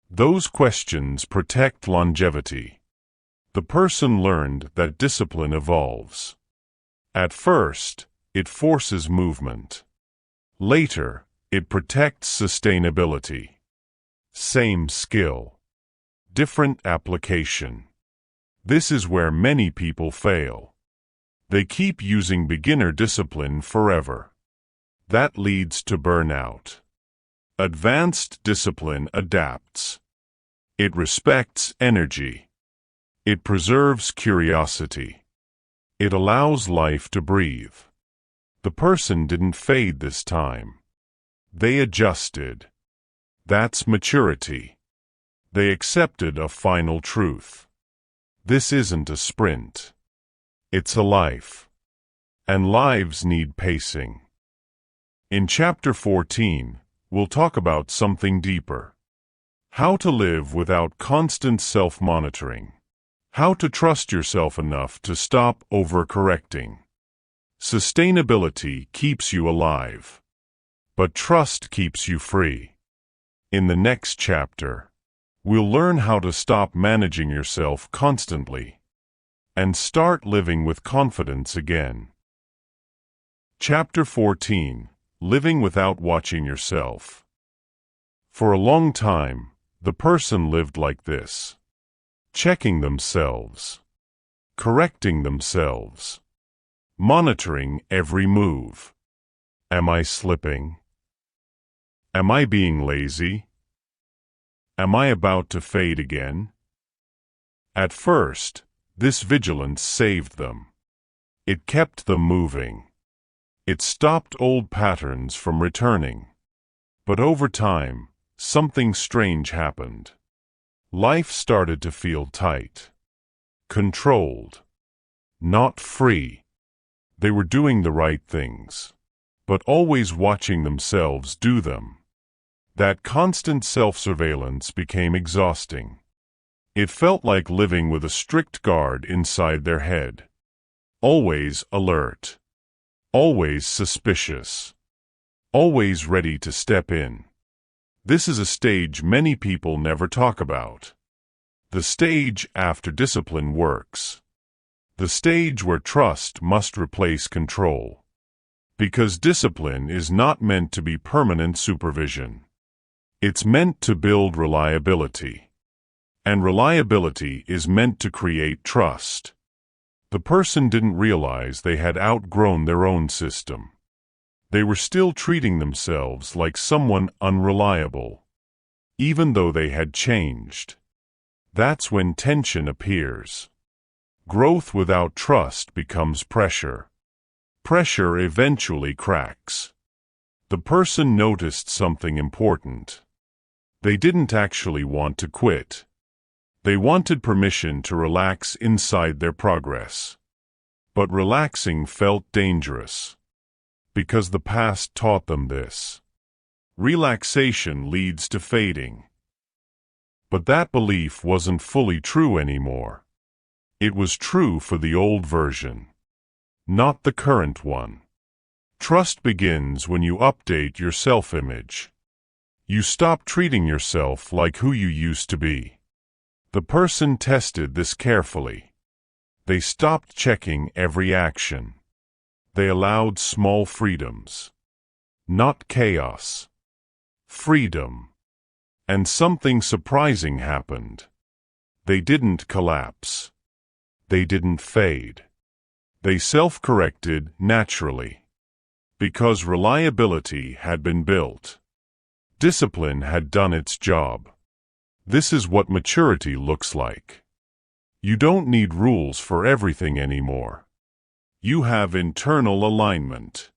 Those questions protect longevity. The person learned that discipline evolves. At first, it forces movement. Later, it protects sustainability. Same skill. Different application. This is where many people fail. They keep using beginner discipline forever. That leads to burnout. Advanced discipline adapts. It respects energy. It preserves curiosity. It allows life to breathe. The person didn't fade this time. They adjusted. That's maturity. They accepted a final truth. This isn't a sprint. It's a life. And lives need pacing. In Chapter 14, we'll talk about something deeper. How to live without constant self-monitoring. How to trust yourself enough to stop overcorrecting. Sustainability keeps you alive, but trust keeps you free. In the next chapter, we'll learn how to stop managing yourself constantly and start living with confidence again. Chapter 14. Living without watching yourself. For a long time, the person lived like this. Checking themselves. Correcting themselves. Monitoring every move. Am I slipping? Am I being lazy? Am I about to fade again? At first, this vigilance saved them. It kept them moving. It stopped old patterns from returning. But over time, something strange happened. Life started to feel tight, controlled, not free. They were doing the right things, but always watching themselves do them. That constant self-surveillance became exhausting. It felt like living with a strict guard inside their head. Always alert. Always suspicious. Always ready to step in. This is a stage many people never talk about. The stage after discipline works. The stage where trust must replace control. Because discipline is not meant to be permanent supervision. It's meant to build reliability. And reliability is meant to create trust. The person didn't realize they had outgrown their own system. They were still treating themselves like someone unreliable, even though they had changed. That's when tension appears. Growth without trust becomes pressure. Pressure eventually cracks. The person noticed something important. They didn't actually want to quit. They wanted permission to relax inside their progress. But relaxing felt dangerous. Because the past taught them this. Relaxation leads to fading. But that belief wasn't fully true anymore. It was true for the old version, not the current one. Trust begins when you update your self-image. You stop treating yourself like who you used to be. The person tested this carefully. They stopped checking every action. They allowed small freedoms. Not chaos. Freedom. And something surprising happened. They didn't collapse. They didn't fade. They self-corrected naturally. Because reliability had been built. Discipline had done its job. This is what maturity looks like. You don't need rules for everything anymore. You have internal alignment.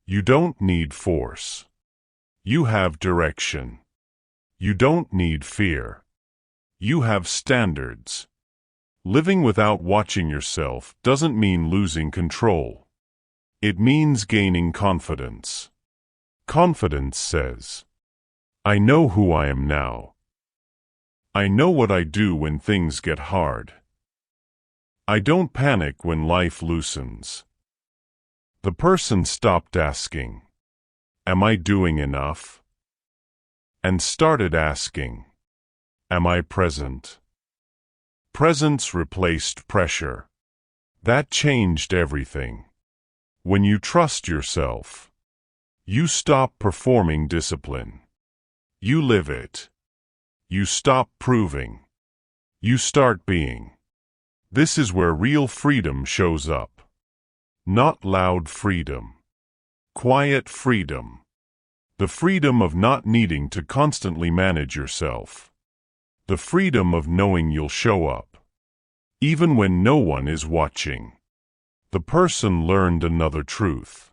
You don't need force. You have direction. You don't need fear. You have standards. Living without watching yourself doesn't mean losing control. It means gaining confidence. Confidence says, I know who I am now. I know what I do when things get hard. I don't panic when life loosens. The person stopped asking, Am I doing enough? And started asking, Am I present? Presence replaced pressure. That changed everything. When you trust yourself, you stop performing discipline. You live it. You stop proving. You start being. This is where real freedom shows up. Not loud freedom. Quiet freedom. The freedom of not needing to constantly manage yourself. The freedom of knowing you'll show up. Even when no one is watching. The person learned another truth.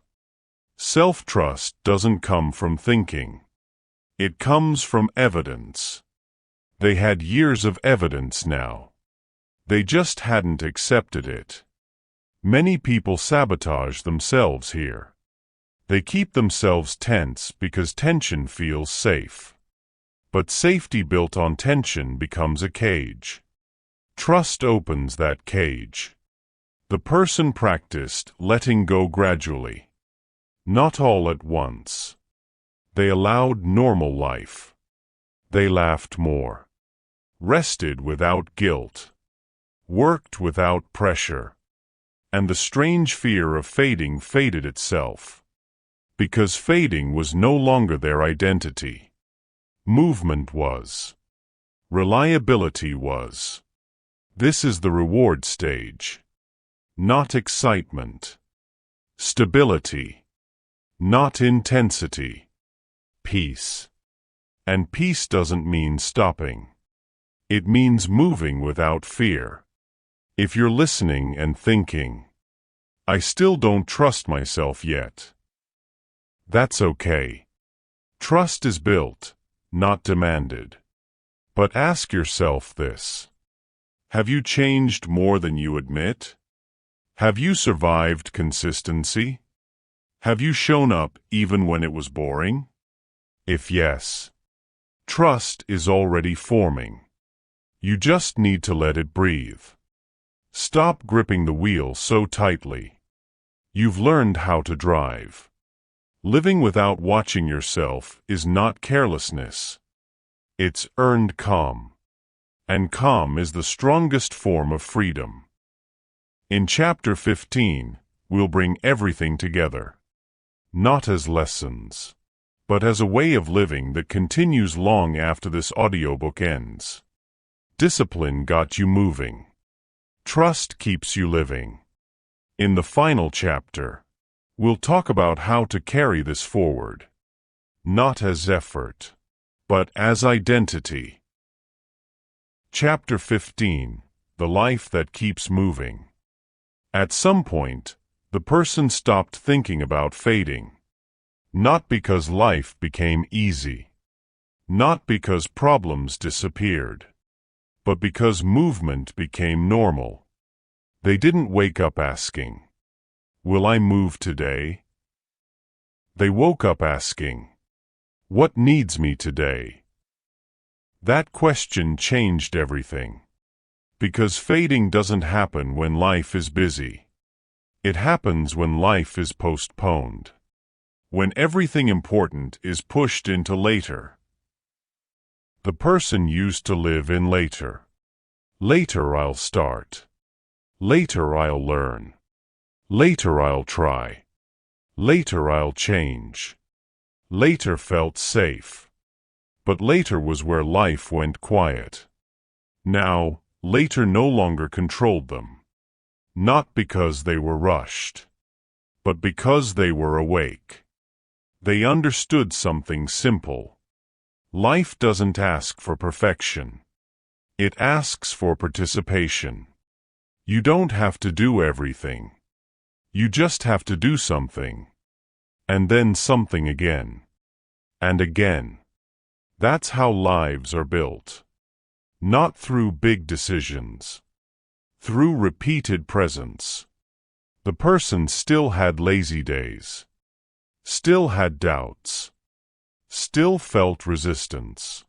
Self-trust doesn't come from thinking. It comes from evidence. They had years of evidence now. They just hadn't accepted it. Many people sabotage themselves here. They keep themselves tense because tension feels safe. But safety built on tension becomes a cage. Trust opens that cage. The person practiced letting go gradually. Not all at once. They allowed normal life. They laughed more. Rested without guilt. Worked without pressure. And the strange fear of fading faded itself. Because fading was no longer their identity. Movement was. Reliability was. This is the reward stage. Not excitement. Stability. Not intensity. Peace. And peace doesn't mean stopping. It means moving without fear. If you're listening and thinking, I still don't trust myself yet. That's okay. Trust is built, not demanded. But ask yourself this. Have you changed more than you admit? Have you survived consistency? Have you shown up even when it was boring? If yes, trust is already forming. You just need to let it breathe. Stop gripping the wheel so tightly. You've learned how to drive. Living without watching yourself is not carelessness. It's earned calm. And calm is the strongest form of freedom. In Chapter 15, we'll bring everything together. Not as lessons, but as a way of living that continues long after this audiobook ends. Discipline got you moving. Trust keeps you living. In the final chapter, we'll talk about how to carry this forward. Not as effort, but as identity. Chapter 15, The Life That Keeps Moving. At some point, the person stopped thinking about fading. Not because life became easy. Not because problems disappeared. But because movement became normal. They didn't wake up asking, "Will I move today?" They woke up asking, "What needs me today?" That question changed everything. Because fading doesn't happen when life is busy. It happens when life is postponed. When everything important is pushed into later. The person used to live in later. Later I'll start. Later I'll learn. Later I'll try. Later I'll change. Later felt safe. But later was where life went quiet. Now, later no longer controlled them. Not because they were rushed, but because they were awake. They understood something simple. Life doesn't ask for perfection. It asks for participation. You don't have to do everything. You just have to do something. And then something again. And again. That's how lives are built. Not through big decisions. Through repeated presence. The person still had lazy days. Still had doubts. Still felt resistance.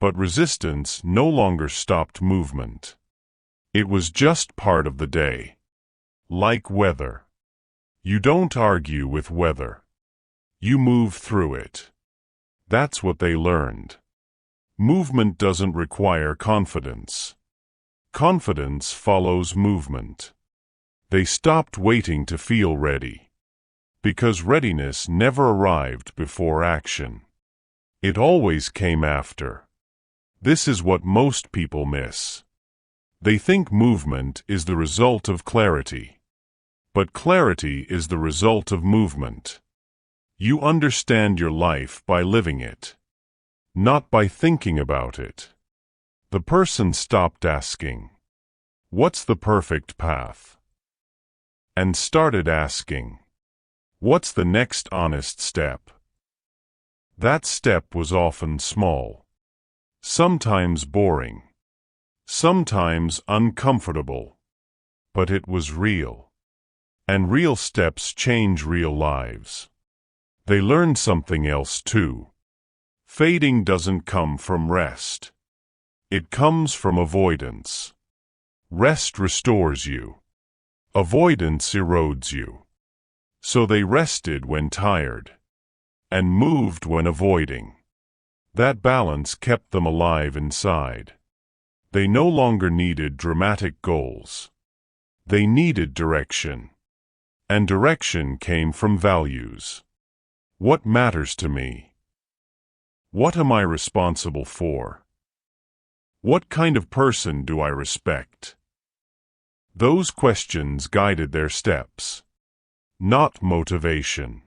But resistance no longer stopped movement. It was just part of the day. Like weather. You don't argue with weather. You move through it. That's what they learned. Movement doesn't require confidence. Confidence follows movement. They stopped waiting to feel ready. Because readiness never arrived before action. It always came after. This is what most people miss. They think movement is the result of clarity. But clarity is the result of movement. You understand your life by living it. Not by thinking about it. The person stopped asking, "What's the perfect path?" And started asking, "What's the next honest step?" That step was often small. Sometimes boring. Sometimes uncomfortable. But it was real. And real steps change real lives. They learned something else too. Fading doesn't come from rest. It comes from avoidance. Rest restores you. Avoidance erodes you. So they rested when tired. And moved when avoiding. That balance kept them alive inside. They no longer needed dramatic goals. They needed direction. And direction came from values. What matters to me? What am I responsible for? What kind of person do I respect? Those questions guided their steps. Not motivation.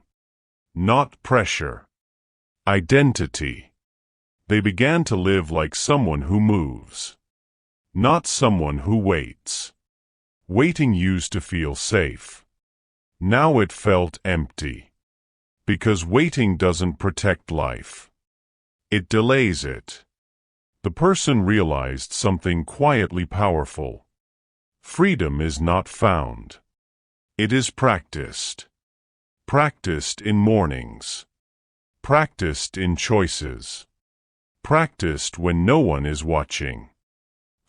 Not pressure. Identity. They began to live like someone who moves. Not someone who waits. Waiting used to feel safe. Now it felt empty. Because waiting doesn't protect life. It delays it. The person realized something quietly powerful. Freedom is not found. It is practiced. Practiced in mornings. Practiced in choices. Practiced when no one is watching.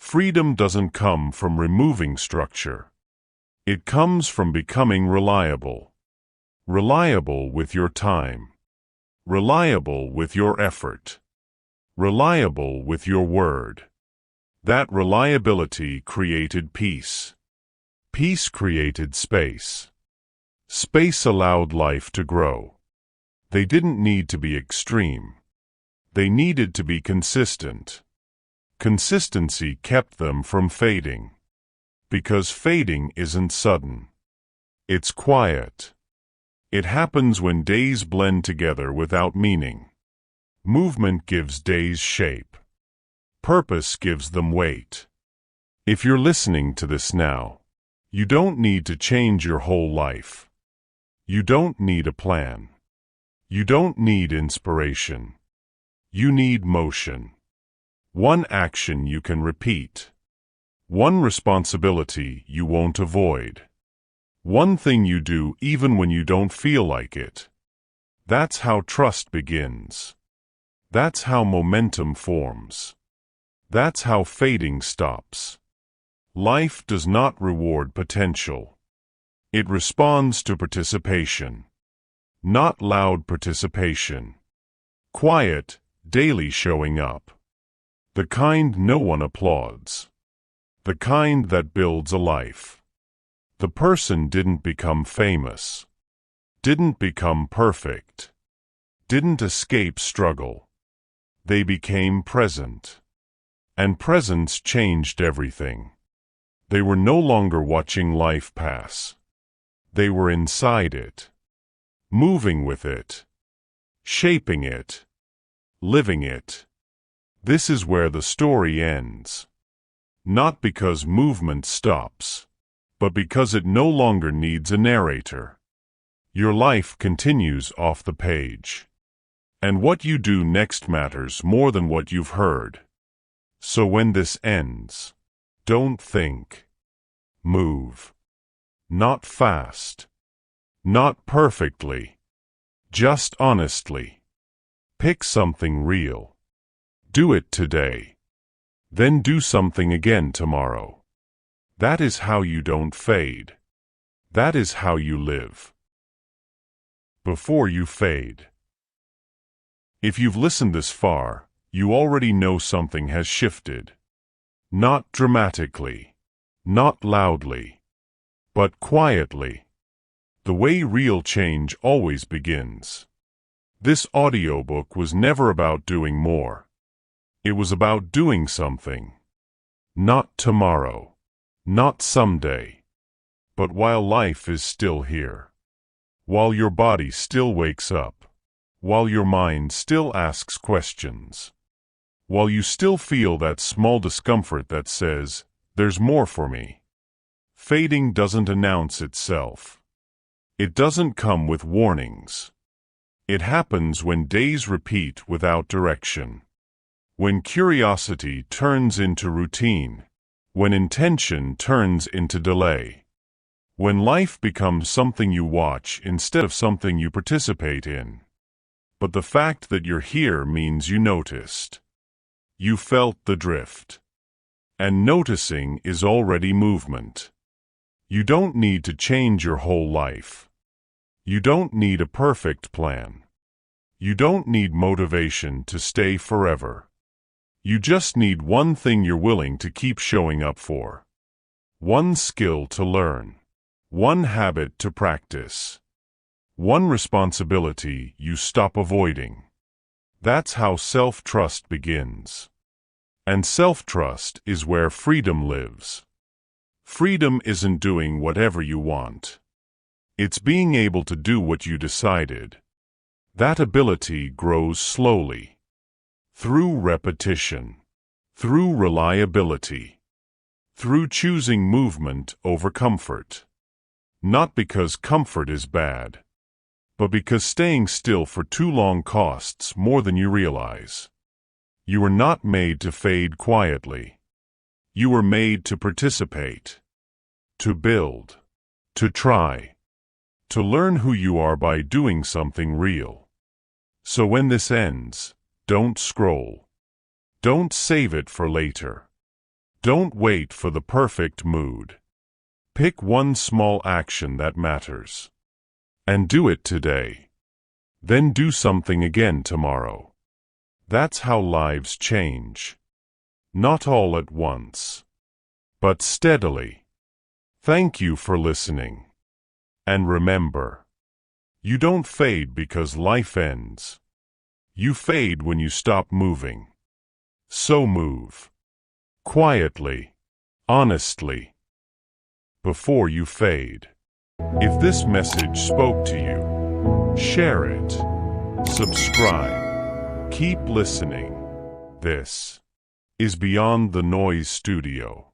Freedom doesn't come from removing structure. It comes from becoming reliable. Reliable with your time. Reliable with your effort. Reliable with your word. That reliability created peace. Peace created space. Space allowed life to grow. They didn't need to be extreme. They needed to be consistent. Consistency kept them from fading. Because fading isn't sudden. It's quiet. It happens when days blend together without meaning. Movement gives days shape. Purpose gives them weight. If you're listening to this now, you don't need to change your whole life. You don't need a plan. You don't need inspiration. You need motion. One action you can repeat. One responsibility you won't avoid. One thing you do even when you don't feel like it. That's how trust begins. That's how momentum forms. That's how fading stops. Life does not reward potential. It responds to participation. Not loud participation. Quiet, daily showing up. The kind no one applauds. The kind that builds a life. The person didn't become famous. Didn't become perfect. Didn't escape struggle. They became present. And presence changed everything. They were no longer watching life pass. They were inside it. Moving with it. Shaping it. Living it. This is where the story ends. Not because movement stops, but because it no longer needs a narrator. Your life continues off the page. And what you do next matters more than what you've heard. So when this ends, don't think. Move. Not fast. Not perfectly. Just honestly. Pick something real. Do it today. Then do something again tomorrow. That is how you don't fade. That is how you live. Before you fade. If you've listened this far, you already know something has shifted. Not dramatically. Not loudly. But quietly. The way real change always begins. This audiobook was never about doing more. It was about doing something. Not tomorrow. Not someday. But while life is still here. While your body still wakes up. While your mind still asks questions. While you still feel that small discomfort that says, "There's more for me." Fading doesn't announce itself. It doesn't come with warnings. It happens when days repeat without direction. When curiosity turns into routine. When intention turns into delay. When life becomes something you watch instead of something you participate in. But the fact that you're here means you noticed. You felt the drift. And noticing is already movement. You don't need to change your whole life. You don't need a perfect plan. You don't need motivation to stay forever. You just need one thing you're willing to keep showing up for. One skill to learn. One habit to practice. One responsibility you stop avoiding. That's how self-trust begins. And self-trust is where freedom lives. Freedom isn't doing whatever you want. It's being able to do what you decided. That ability grows slowly. Through repetition. Through reliability. Through choosing movement over comfort. Not because comfort is bad, but because staying still for too long costs more than you realize. You were not made to fade quietly. You were made to participate, to build, to try, to learn who you are by doing something real. So when this ends, don't scroll. Don't save it for later. Don't wait for the perfect mood. Pick one small action that matters. And do it today. Then do something again tomorrow. That's how lives change. Not all at once, but steadily. Thank you for listening. And remember, you don't fade because life ends. You fade when you stop moving. So move. Quietly. Honestly. Before you fade. If this message spoke to you, share it. Subscribe. Keep listening. This is Beyond the Noise Studio.